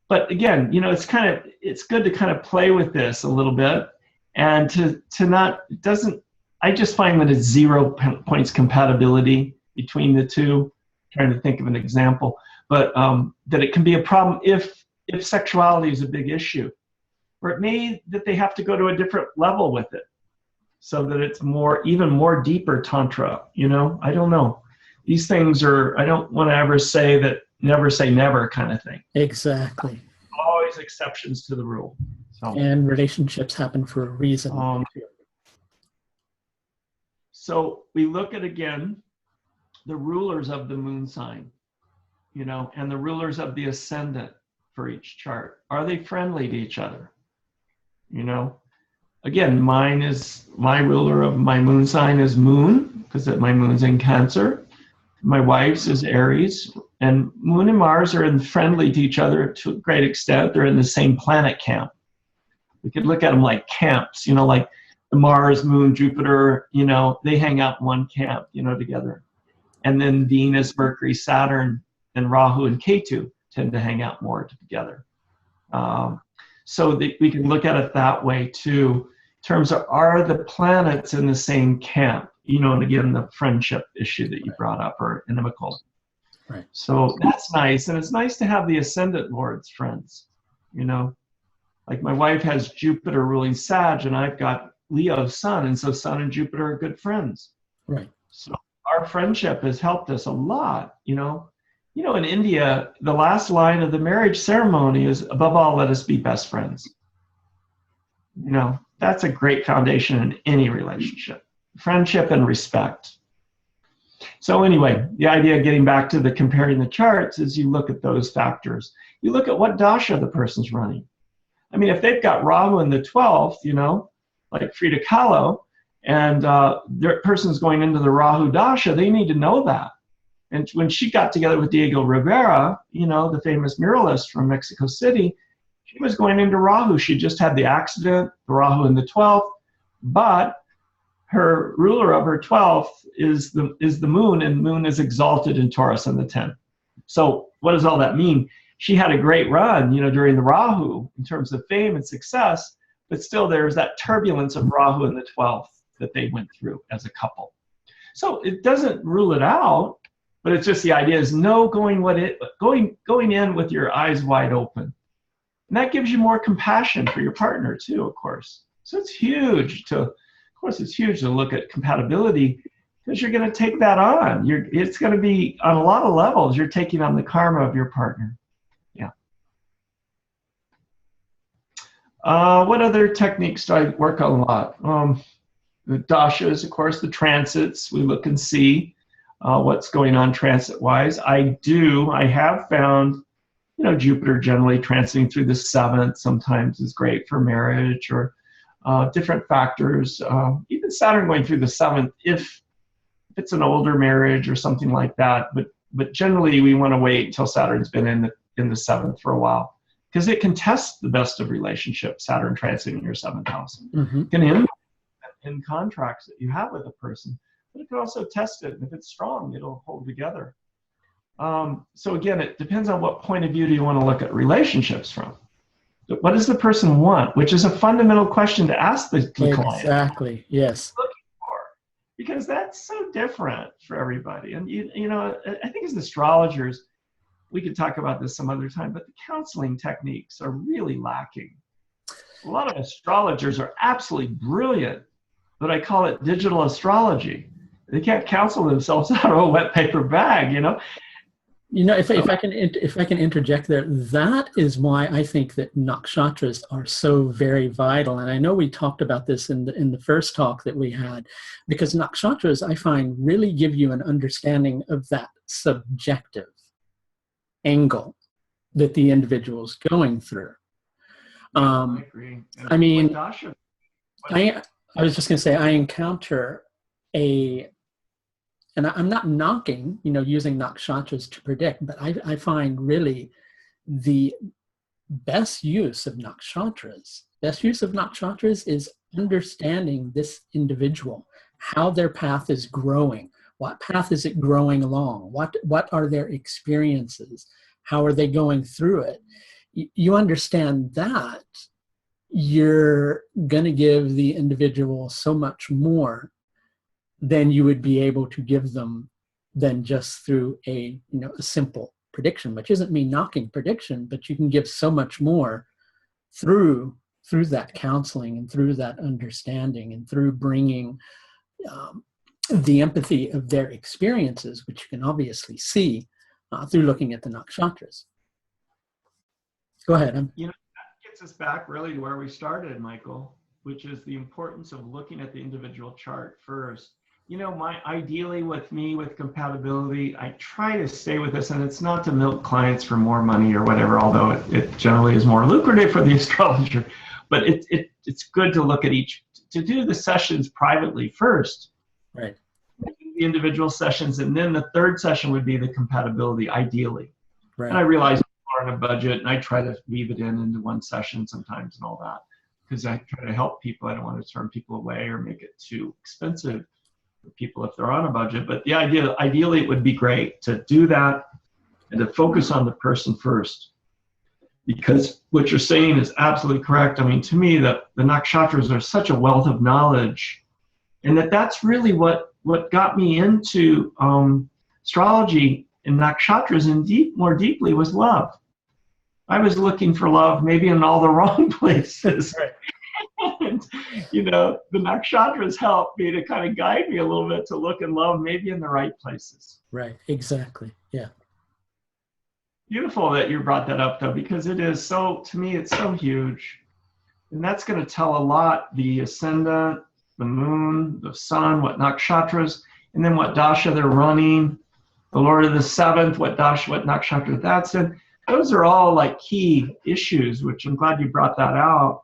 Speaker 2: but again, it's good to kind of play with this a little bit, and I just find that it's 0 points compatibility between the two. I'm trying to think of an example, but that it can be a problem if sexuality is a big issue, or it may that they have to go to a different level with it, so that it's even more deeper tantra. I don't know. These things are. I don't want to ever say that. Never say never kind of thing.
Speaker 1: Exactly.
Speaker 2: Always exceptions to the rule. So,
Speaker 1: and relationships happen for a reason.
Speaker 2: So we look at, again, the rulers of the moon sign, and the rulers of the ascendant for each chart. Are they friendly to each other? Again, my ruler of my moon sign is Moon, because my moon's in Cancer. My wife's is Aries, and Moon and Mars are friendly to each other to a great extent. They're in the same planet camp. We could look at them like camps, like the Mars, Moon, Jupiter, they hang out in one camp, together. And then Venus, Mercury, Saturn, and Rahu and Ketu tend to hang out more together. So we can look at it that way too, in terms of, are the planets in the same camp? And again, the friendship issue that you brought up, or inimical.
Speaker 1: Right.
Speaker 2: So that's nice. And it's nice to have the ascendant lords friends, like my wife has Jupiter ruling Sag, and I've got Leo Sun. And so Sun and Jupiter are good friends.
Speaker 1: Right.
Speaker 2: So our friendship has helped us a lot, in India, the last line of the marriage ceremony is, above all, let us be best friends. That's a great foundation in any relationship. Friendship and respect. So anyway, the idea of getting back to the comparing the charts is you look at those factors. You look at what dasha the person's running. I mean, if they've got Rahu in the 12th, like Frida Kahlo, and their person's going into the Rahu dasha, they need to know that. And when she got together with Diego Rivera, the famous muralist from Mexico City, she was going into Rahu. She just had the accident, the Rahu in the 12th, but her ruler of her 12th is the moon, and moon is exalted in Taurus in the 10th. So what does all that mean? She had a great run, during the Rahu in terms of fame and success, but still there's that turbulence of Rahu in the 12th that they went through as a couple. So it doesn't rule it out, but it's just the idea is going in with your eyes wide open. And that gives you more compassion for your partner too, of course. So it's huge to look at compatibility, because you're going to take that on. It's going to be on a lot of levels. You're taking on the karma of your partner. Yeah. What other techniques do I work on a lot? The dashas, of course, the transits. We look and see what's going on transit-wise. I have found, Jupiter generally transiting through the 7th sometimes is great for marriage, or different factors. Even Saturn going through the 7th, if it's an older marriage or something like that. But generally, we want to wait until Saturn's been in the 7th for a while because it can test the best of relationships, Saturn transit in your 7th house.
Speaker 1: Mm-hmm.
Speaker 2: It can end in contracts that you have with a person, but it can also test it. And if it's strong, it'll hold together. So again, it depends on what point of view do you want to look at relationships from. What does the person want? Which is a fundamental question to ask the client.
Speaker 1: Exactly. Yes.
Speaker 2: Because that's so different for everybody. And you know, I think as astrologers, we could talk about this some other time, but the counseling techniques are really lacking. A lot of astrologers are absolutely brilliant, but I call it digital astrology. They can't counsel themselves out of a wet paper bag, you know.
Speaker 1: You know, if I can interject there, that is why I think that nakshatras are so very vital. And I know we talked about this in the first talk that we had, because nakshatras, I find, really give you an understanding of that subjective angle that the individual is going through.
Speaker 2: I agree.
Speaker 1: I mean, I was just going to say, I encounter and I'm not knocking, you know, using nakshatras to predict, but I find really the best use of nakshatras is understanding this individual, how their path is growing, what path is it growing along, what are their experiences, how are they going through it. You understand that, you're going to give the individual so much more than you would be able to give them than just through a simple prediction, which isn't me knocking prediction, but you can give so much more through that counseling and through that understanding and through bringing the empathy of their experiences, which you can obviously see through looking at the nakshatras. Go ahead.
Speaker 2: You know, that gets us back really to where we started, Michael, which is the importance of looking at the individual chart first. You know, ideally with compatibility, I try to stay with this, and it's not to milk clients for more money or whatever, although it generally is more lucrative for the astrologer, but it's good to look at to do the sessions privately first.
Speaker 1: Right.
Speaker 2: The individual sessions, and then the third session would be the compatibility, ideally.
Speaker 1: Right.
Speaker 2: And I realize people are on a budget, and I try to weave it into one session sometimes and all that, because I try to help people. I don't want to turn people away or make it too expensive for people if they're on a budget. But the idea, ideally, it would be great to do that and to focus on the person first, because what you're saying is absolutely correct. I mean, to me, the nakshatras are such a wealth of knowledge, and that's really what got me into astrology and nakshatras and more deeply was love. I was looking for love maybe in all the wrong places.
Speaker 1: Right.
Speaker 2: And, you know, the nakshatras helped me to kind of guide me a little bit to look and love maybe in the right places.
Speaker 1: Right, exactly, yeah.
Speaker 2: Beautiful that you brought that up, though, because it is so, to me, it's so huge. And that's going to tell a lot, the ascendant, the moon, the sun, what nakshatras, and then what dasha they're running, the Lord of the Seventh, what nakshatra that's in. Those are all like key issues, which I'm glad you brought that out.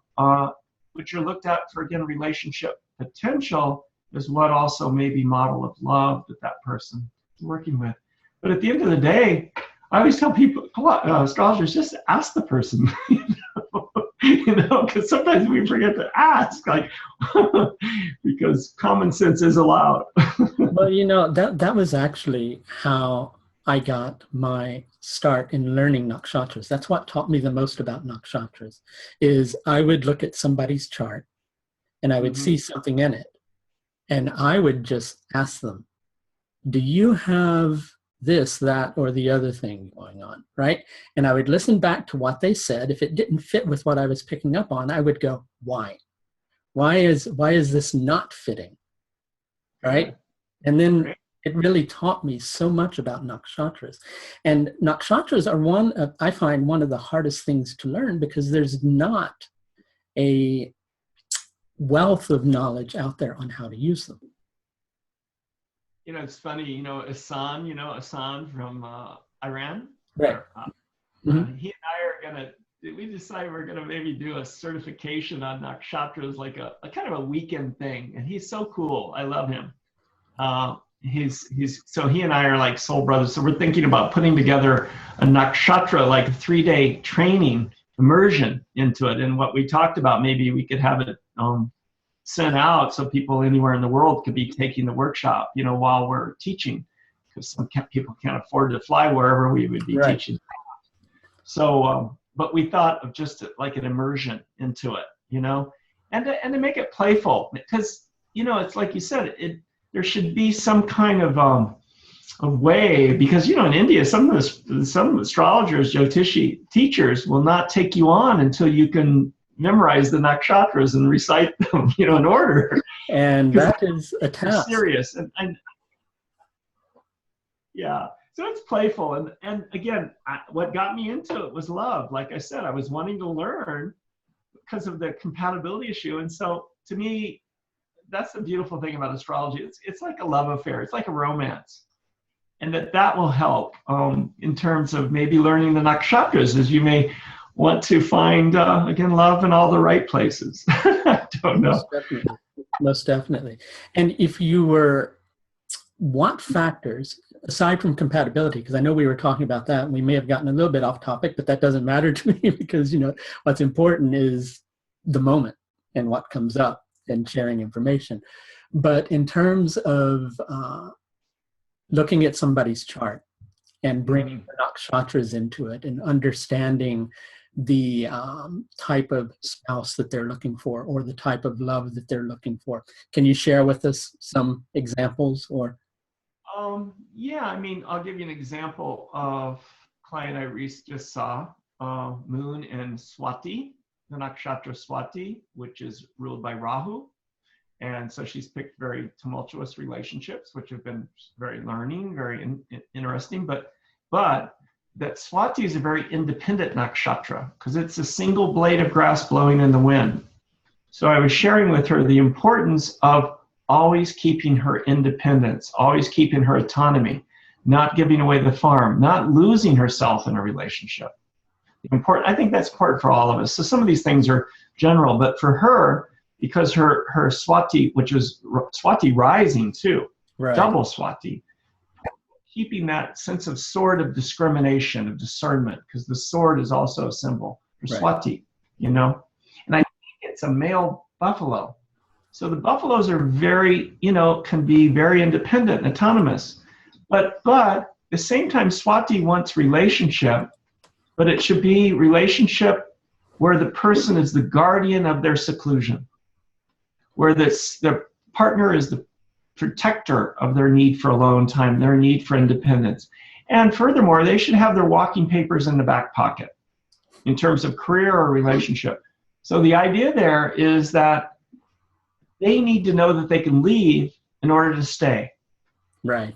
Speaker 2: Which are looked at for, again, relationship potential is what also may be model of love that person is working with. But at the end of the day, I always tell people, astrologers, just ask the person, because sometimes we forget to ask, like, because common sense is allowed.
Speaker 1: Well, that was actually how I got my start in learning nakshatras. That's what taught me the most about nakshatras, is I would look at somebody's chart and I would see something in it. And I would just ask them, do you have this, that, or the other thing going on, right? And I would listen back to what they said. If it didn't fit with what I was picking up on, I would go, why? Why is this not fitting, right? And then it really taught me so much about nakshatras. And nakshatras are I find one of the hardest things to learn, because there's not a wealth of knowledge out there on how to use them.
Speaker 2: You know, it's funny, Hassan from Iran.
Speaker 1: Right.
Speaker 2: He and I are going to, we decided we're going to maybe do a certification on nakshatras, like a kind of a weekend thing. And he's so cool. I love him. So he and I are like soul brothers. So we're thinking about putting together a nakshatra, like a 3-day training immersion into it. And what we talked about, maybe we could have it sent out so people anywhere in the world could be taking the workshop, while we're teaching, because some people can't afford to fly wherever we would be teaching. So, but we thought of just like an immersion into it, and to make it playful, because, it's like you said, there should be some kind of a way, because, in India, some astrologers, Jyotishi teachers will not take you on until you can memorize the Nakshatras and recite them, in order.
Speaker 1: And that is a task.
Speaker 2: Serious. And yeah. So it's playful. And again, what got me into it was love. Like I said, I was wanting to learn because of the compatibility issue. And so to me, that's the beautiful thing about astrology. It's like a love affair. It's like a romance. And that will help in terms of maybe learning the Nakshatras, as you may want to find, again, love in all the right places. I don't know.
Speaker 1: Most definitely. And if you what factors, aside from compatibility, because I know we were talking about that, and we may have gotten a little bit off topic, but that doesn't matter to me, because, what's important is the moment and what comes up and sharing information. But in terms of looking at somebody's chart and bringing the nakshatras into it and understanding the type of spouse that they're looking for, or the type of love that they're looking for. Can you share with us some examples? Or
Speaker 2: yeah, I'll give you an example of a client I just saw, moon in Swati, the nakshatra Swati, which is ruled by Rahu. And so she's picked very tumultuous relationships, which have been very learning, very interesting. But that Swati is a very independent nakshatra, because it's a single blade of grass blowing in the wind. So I was sharing with her the importance of always keeping her independence, always keeping her autonomy, not giving away the farm, not losing herself in a relationship. I think that's important for all of us. So some of these things are general, but for her, because her Swati, which is Swati rising too, double Swati, keeping that sense of sword of discrimination, of discernment, because the sword is also a symbol for Swati, And I think it's a male buffalo. So the buffaloes are very, can be very independent and autonomous. But at the same time, Swati wants relationship, but it should be relationship where the person is the guardian of their seclusion, where the partner is the protector of their need for alone time, their need for independence. And furthermore, they should have their walking papers in the back pocket in terms of career or relationship. So the idea there is that they need to know that they can leave in order to stay.
Speaker 1: Right.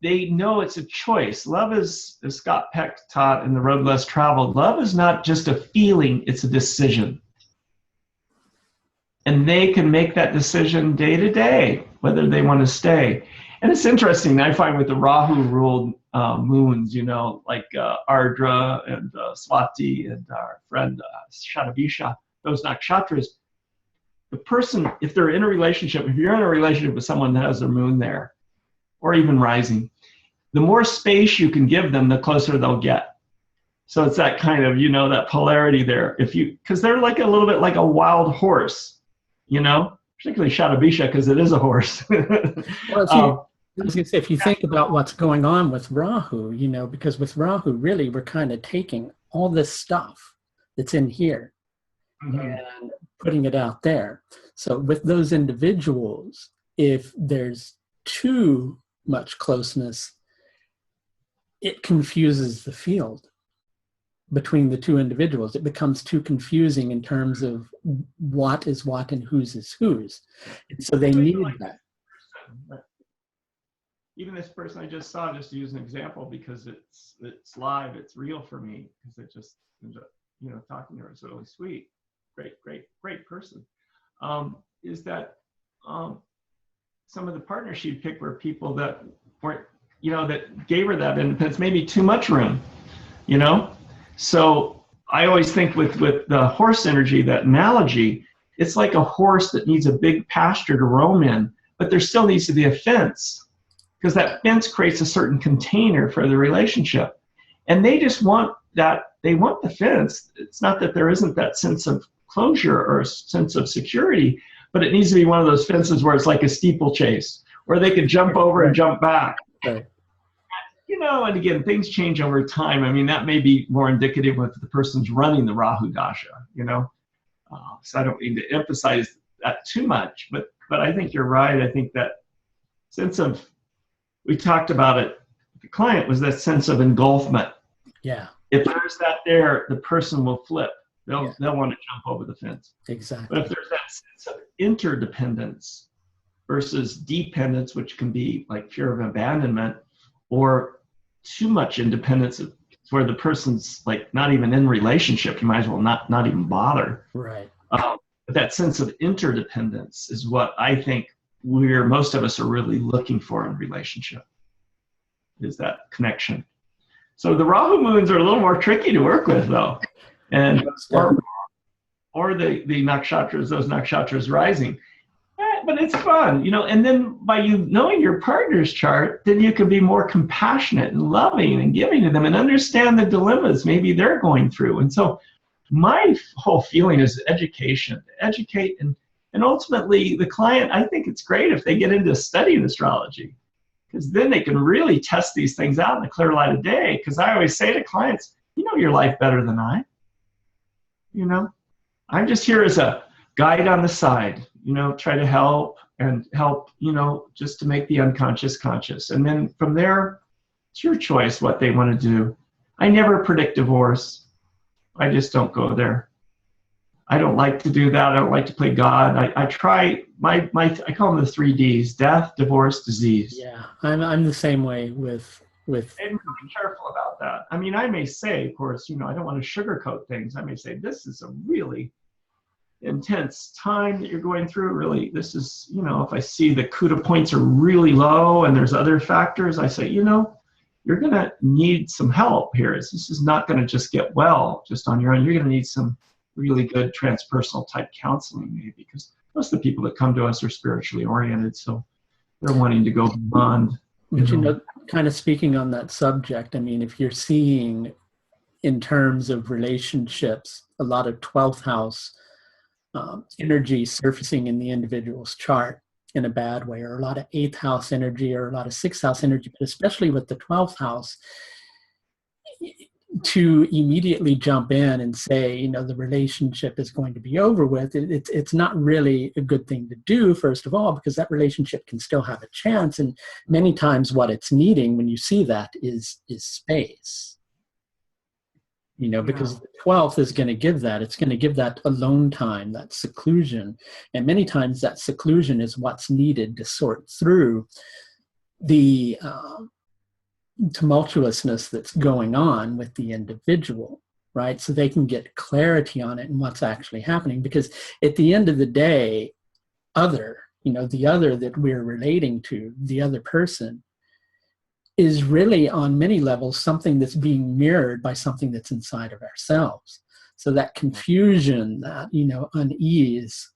Speaker 2: They know it's a choice. Love is, as Scott Peck taught in The Road Less Traveled, love is not just a feeling, it's a decision. And they can make that decision day to day, whether they want to stay. And it's interesting, I find with the Rahu-ruled moons, like Ardra and Swati and our friend Shadabisha, those nakshatras, the person, if they're in a relationship, if you're in a relationship with someone that has their moon there, or even rising, the more space you can give them, the closer they'll get. So it's that kind of, that polarity there. Because they're like a little bit like a wild horse. Particularly Shadabisha, because it is a horse.
Speaker 1: Well, I was going to say, if you think about what's going on with Rahu, because with Rahu, really, we're kind of taking all this stuff that's in here and putting it out there. So with those individuals, if there's too much closeness, it confuses the field between the two individuals. It becomes too confusing in terms of what is what and whose is whose. And so they need that.
Speaker 2: Even this person I just saw, just to use an example, because it's live, it's real for me, because it just, talking to her is really sweet. Great person. Is that some of the partners she'd pick were people that weren't, that gave her that independence, maybe too much room, So I always think with the horse energy, that analogy, it's like a horse that needs a big pasture to roam in, but there still needs to be a fence, because that fence creates a certain container for the relationship. And they just want that they want the fence. It's not that there isn't that sense of closure or sense of security, but it needs to be one of those fences where it's like a steeplechase, where they could jump over and jump back.
Speaker 1: Right.
Speaker 2: And again, things change over time. I mean, that may be more indicative with the person's running the Rahu Dasha, so I don't need to emphasize that too much, but I think you're right. I think that sense of, we talked about it, the client was that sense of engulfment.
Speaker 1: Yeah.
Speaker 2: If there's that there, the person will flip. They'll want to jump over the fence.
Speaker 1: Exactly.
Speaker 2: But if there's that sense of interdependence versus dependence, which can be like fear of abandonment, or too much independence where the person's like not even in relationship, you might as well not even bother.
Speaker 1: Right.
Speaker 2: But that sense of interdependence is what I think most of us are really looking for in relationship, is that connection. So the Rahu moons are a little more tricky to work with, though, and or the nakshatras, those nakshatras rising. But it's fun, and then by you knowing your partner's chart, then you can be more compassionate and loving and giving to them and understand the dilemmas maybe they're going through. And so my whole feeling is education, to educate, and ultimately the client, I think it's great if they get into studying astrology, because then they can really test these things out in the clear light of day. Because I always say to clients, you know your life better than I. I'm just here as a guide on the side, try to help, just to make the unconscious conscious. And then from there, it's your choice what they want to do. I never predict divorce. I just don't go there. I don't like to do that. I don't like to play God. I try, I call them the 3 Ds: death, divorce, disease.
Speaker 1: Yeah, I'm the same way with.
Speaker 2: And be careful about that. I mean, I may say, of course, I don't want to sugarcoat things. I may say, this is a really intense time that you're going through. Really, this is, if I see the Kuda points are really low and there's other factors, I say, you're going to need some help here. This is not going to just get well just on your own. You're going to need some really good transpersonal type counseling, maybe, because most of the people that come to us are spiritually oriented, so they're wanting to go beyond.
Speaker 1: But kind of speaking on that subject, I mean, if you're seeing in terms of relationships, a lot of 12th house energy surfacing in the individual's chart in a bad way, or a lot of 8th house energy, or a lot of 6th house energy, but especially with the 12th house, to immediately jump in and say, the relationship is going to be over with, it's not really a good thing to do, first of all, because that relationship can still have a chance. And many times what it's needing when you see that is space. Because the 12th is going to give that. It's going to give that alone time, that seclusion. And many times that seclusion is what's needed to sort through the tumultuousness that's going on with the individual, right? So they can get clarity on it and what's actually happening. Because at the end of the day, the other that we're relating to, the other person, is really on many levels something that's being mirrored by something that's inside of ourselves. So that confusion, that, unease,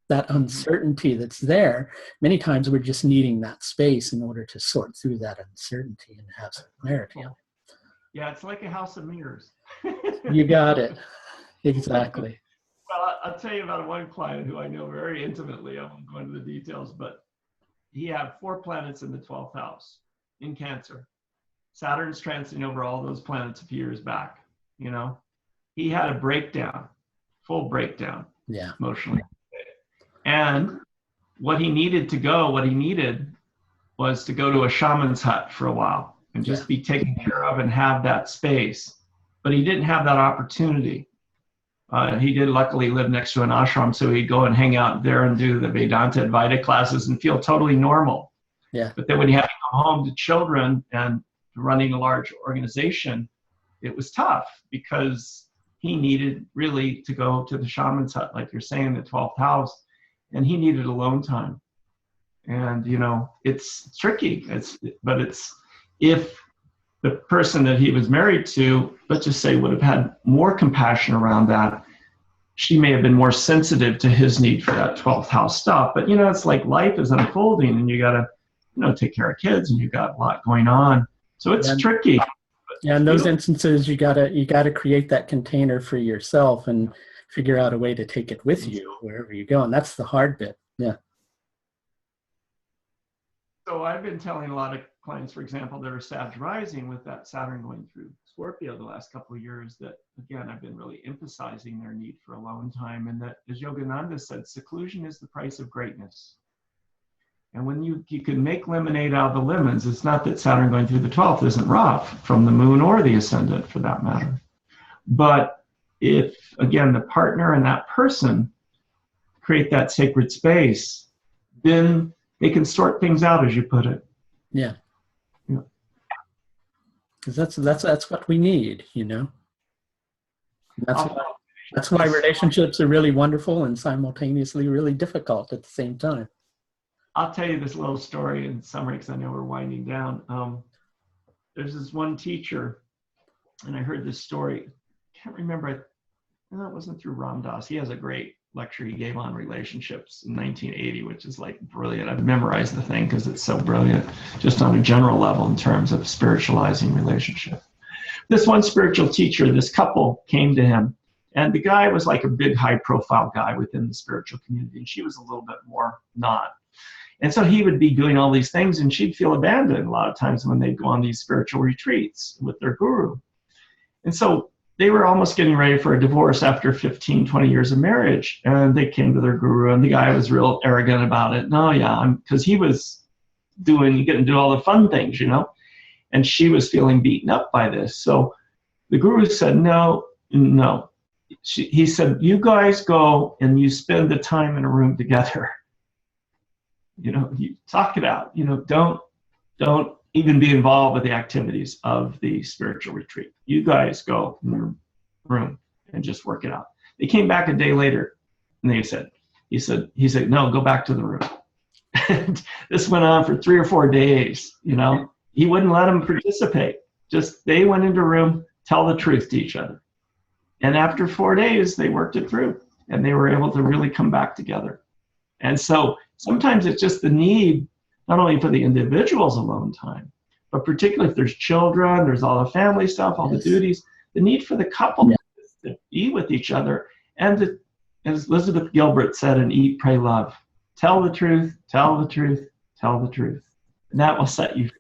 Speaker 1: that uncertainty that's there, many times we're just needing that space in order to sort through that uncertainty and have some clarity on it.
Speaker 2: Yeah, it's like a house of mirrors.
Speaker 1: You got it. Exactly.
Speaker 2: Well, I'll tell you about one client who I know very intimately. I won't go into the details, but he had 4 planets in the 12th house in Cancer. Saturn's transiting over all those planets a few years back. He had a breakdown, full breakdown, emotionally. And what he needed was to go to a shaman's hut for a while and just be taken care of and have that space. But he didn't have that opportunity. He did luckily live next to an ashram, so he'd go and hang out there and do the Vedanta Advaita classes and feel totally normal. Yeah. But then when he had to come home to children and running a large organization, it was tough because he needed really to go to the shaman's hut, like you're saying, the 12th house. And he needed alone time. And, it's tricky. But if the person that he was married to, let's just say, would have had more compassion around that, she may have been more sensitive to his need for that 12th house stuff. But, it's like life is unfolding and you got to, take care of kids and you got a lot going on. So it's tricky.
Speaker 1: Yeah, in those instances, you gotta create that container for yourself and figure out a way to take it with you wherever you go. And that's the hard bit. Yeah.
Speaker 2: So I've been telling a lot of clients, for example, that are Sag rising with that Saturn going through Scorpio the last couple of years, that again, I've been really emphasizing their need for alone time, and that, as Yogananda said, seclusion is the price of greatness. And when you can make lemonade out of the lemons, it's not that Saturn going through the 12th isn't rough from the moon or the ascendant for that matter. But if, again, the partner and that person create that sacred space, then they can sort things out, as you put it.
Speaker 1: Yeah.
Speaker 2: Yeah.
Speaker 1: Because that's what we need, you know. That's why relationships are really wonderful and simultaneously really difficult at the same time.
Speaker 2: I'll tell you this little story in summary, because I know we're winding down. There's this one teacher, and I heard this story. I can't remember. No, it wasn't through Ram Dass. He has a great lecture he gave on relationships in 1980, which is like brilliant. I've memorized the thing because it's so brilliant, just on a general level in terms of spiritualizing relationship. This one spiritual teacher, this couple came to him, and the guy was like a big high-profile guy within the spiritual community, and she was a little bit more not. And so he would be doing all these things, and she'd feel abandoned a lot of times when they'd go on these spiritual retreats with their guru. And so they were almost getting ready for a divorce after 15, 20 years of marriage. And they came to their guru, and the guy was real arrogant about it. No, yeah, because he was getting to do all the fun things, you know, and she was feeling beaten up by this. So the guru said, no. He said, you guys go and you spend the time in a room together. You know, you talk it out, you know, don't even be involved with the activities of the spiritual retreat. You guys go in your room and just work it out. They came back a day later, and he said, no, go back to the room. And this went on for 3 or 4 days, you know. He wouldn't let them participate. Just, they went into a room, tell the truth to each other. And after 4 days, they worked it through, and they were able to really come back together. And so sometimes it's just the need, not only for the individual's alone time, but particularly if there's children, there's all the family stuff, all the duties, the need for the couple to be with each other, and to, as Elizabeth Gilbert said in Eat, Pray, Love, tell the truth, tell the truth, tell the truth. And that will set you free.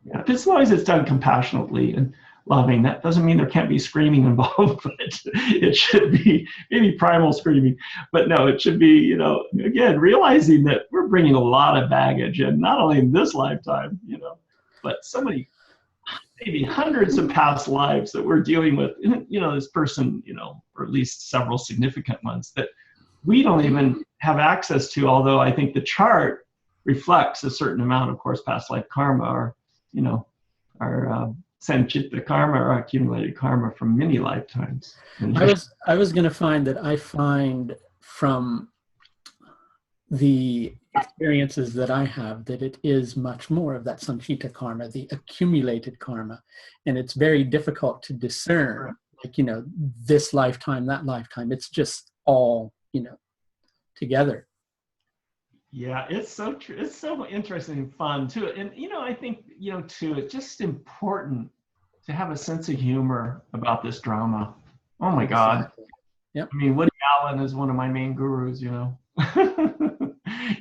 Speaker 2: Yeah, as long as it's done compassionately and loving, that doesn't mean there can't be screaming involved, but it should be maybe primal screaming. But no, it should be, you know, again, realizing that we're bringing a lot of baggage in, not only in this lifetime, you know, but so many, maybe hundreds of past lives that we're dealing with, you know, this person, you know, or at least several significant ones that we don't even have access to, although I think the chart reflects a certain amount, of course, past life karma, or, you know, our sanchita karma, or accumulated karma from many lifetimes.
Speaker 1: I was going to find that I find from the experiences that I have that it is much more of that sanchita karma, the accumulated karma, and it's very difficult to discern, like, you know, this lifetime, that lifetime. It's just all, you know, together.
Speaker 2: Yeah, it's so true. It's so interesting and fun too. And, you know, I think, you know, too, it's just important to have a sense of humor about this drama. Oh my God.
Speaker 1: Exactly. Yep.
Speaker 2: I mean, Woody Allen is one of my main gurus, you know.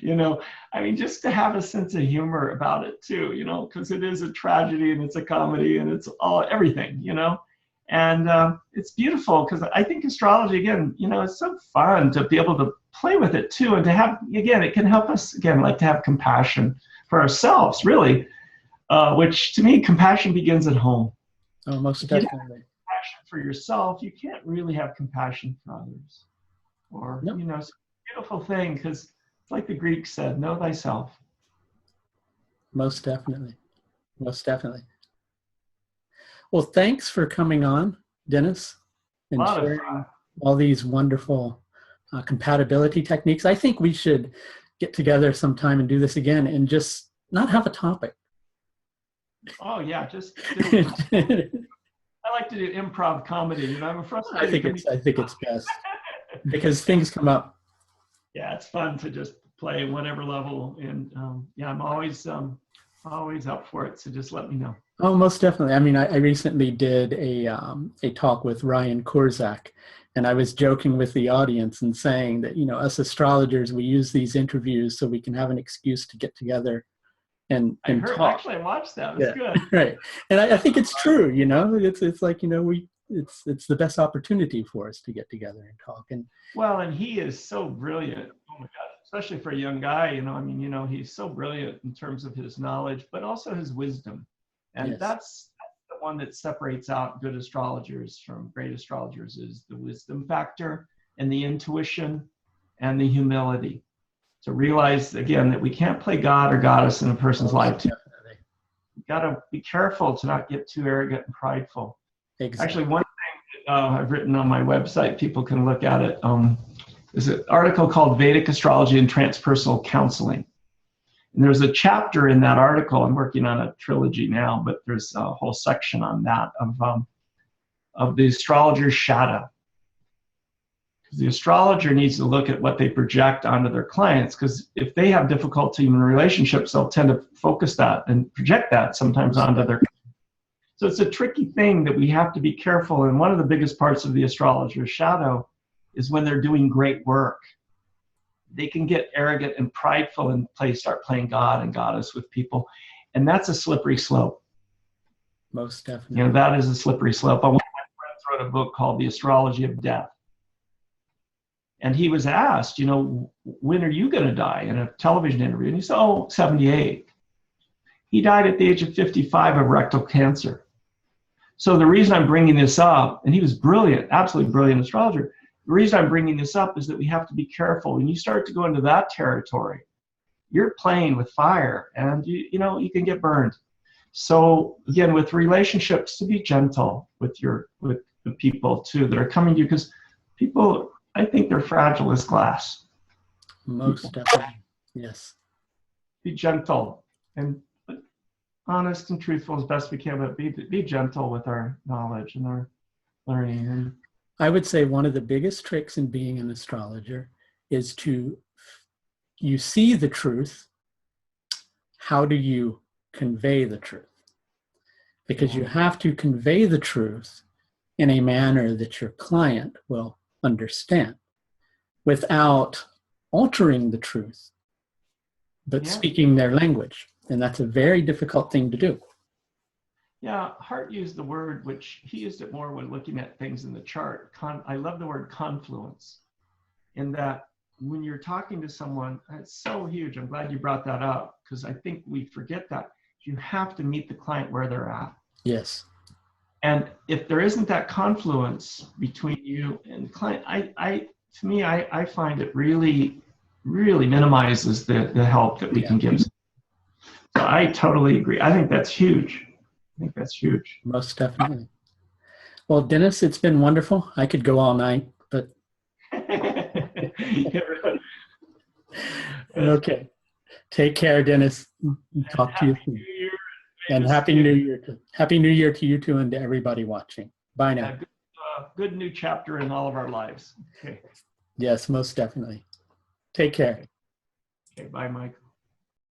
Speaker 2: You know, I mean, just to have a sense of humor about it too, you know, because it is a tragedy and it's a comedy and it's all everything, you know. And it's beautiful because I think astrology, again, you know, it's so fun to be able to play with it too, and to have, again, it can help us, again, like to have compassion for ourselves, really, which to me, compassion begins at home.
Speaker 1: Oh, most
Speaker 2: If
Speaker 1: definitely.
Speaker 2: you don't have compassion for yourself, you can't really have compassion for others. Or, you know, it's a beautiful thing, because it's like the Greeks said, know thyself.
Speaker 1: Most definitely. Most definitely. Well, thanks for coming on, Dennis, and sharing all these wonderful compatibility techniques. I think we should get together sometime and do this again and just not have a topic.
Speaker 2: Oh, yeah, just I like to do improv comedy. You know, I'm a frustrated
Speaker 1: I think it's best because things come up.
Speaker 2: Yeah, it's fun to just play whatever level. And yeah, I'm always Always up for it. So just let me know.
Speaker 1: Oh, most definitely. I mean, I recently did a talk with Ryan Korzak, and I was joking with the audience and saying that, us astrologers, we use these interviews so we can have an excuse to get together and
Speaker 2: I heard,
Speaker 1: talk.
Speaker 2: actually, I watched that. It's good.
Speaker 1: Right. And I think it's true, it's like, it's the best opportunity for us to get together and talk. And
Speaker 2: well, and he is so brilliant. Oh my God, especially for a young guy, he's so brilliant in terms of his knowledge, but also his wisdom. And
Speaker 1: yes.
Speaker 2: that's the one that separates out good astrologers from great astrologers, is the wisdom factor and the intuition and the humility. To realize, again, that we can't play God or goddess in a person's life. You got to be careful to not get too arrogant and prideful.
Speaker 1: Exactly.
Speaker 2: Actually, one thing that I've written on my website, people can look at it, is an article called Vedic Astrology and Transpersonal Counseling. And there's a chapter in that article. I'm working on a trilogy now, but there's a whole section on that of the astrologer's shadow. The astrologer needs to look at what they project onto their clients, because if they have difficulty in relationships, they'll tend to focus that and project that sometimes onto their. So it's a tricky thing that we have to be careful. And one of the biggest parts of the astrologer's shadow is when they're doing great work. They can get arrogant and prideful and start playing God and goddess with people. And that's a slippery slope.
Speaker 1: Most definitely.
Speaker 2: That is a slippery slope. One of my friends wrote a book called The Astrology of Death. And he was asked, when are you going to die, in a television interview? And he said, 78. He died at the age of 55 of rectal cancer. So the reason I'm bringing this up, and he was brilliant, absolutely brilliant astrologer. The reason I'm bringing this up is that we have to be careful. When you start to go into that territory, you're playing with fire, and you can get burned. So again, with relationships, to be gentle with the people too that are coming to you, because people, I think they're fragile as glass.
Speaker 1: Most definitely, yes.
Speaker 2: Be gentle and honest and truthful as best we can, but be gentle with our knowledge and our learning. And
Speaker 1: I would say one of the biggest tricks in being an astrologer is you see the truth. How do you convey the truth? Because you have to convey the truth in a manner that your client will understand without altering the truth, but speaking their language. And that's a very difficult thing to do.
Speaker 2: Yeah, Hart used the word, which he used it more when looking at things in the chart. I love the word confluence, in that when you're talking to someone, it's so huge. I'm glad you brought that up, because I think we forget that. You have to meet the client where they're at.
Speaker 1: Yes.
Speaker 2: And if there isn't that confluence between you and the client, I find it really, really minimizes the help that we can give. So I totally agree. I think that's huge.
Speaker 1: Most definitely. Well, Dennis, it's been wonderful. I could go all night, but okay. Take care, Dennis. Talk to you soon. And Happy New Year to you too, and to everybody watching. Bye now.
Speaker 2: Good new chapter in all of our lives. Okay.
Speaker 1: Yes, most definitely. Take care.
Speaker 2: Okay, bye, Mike.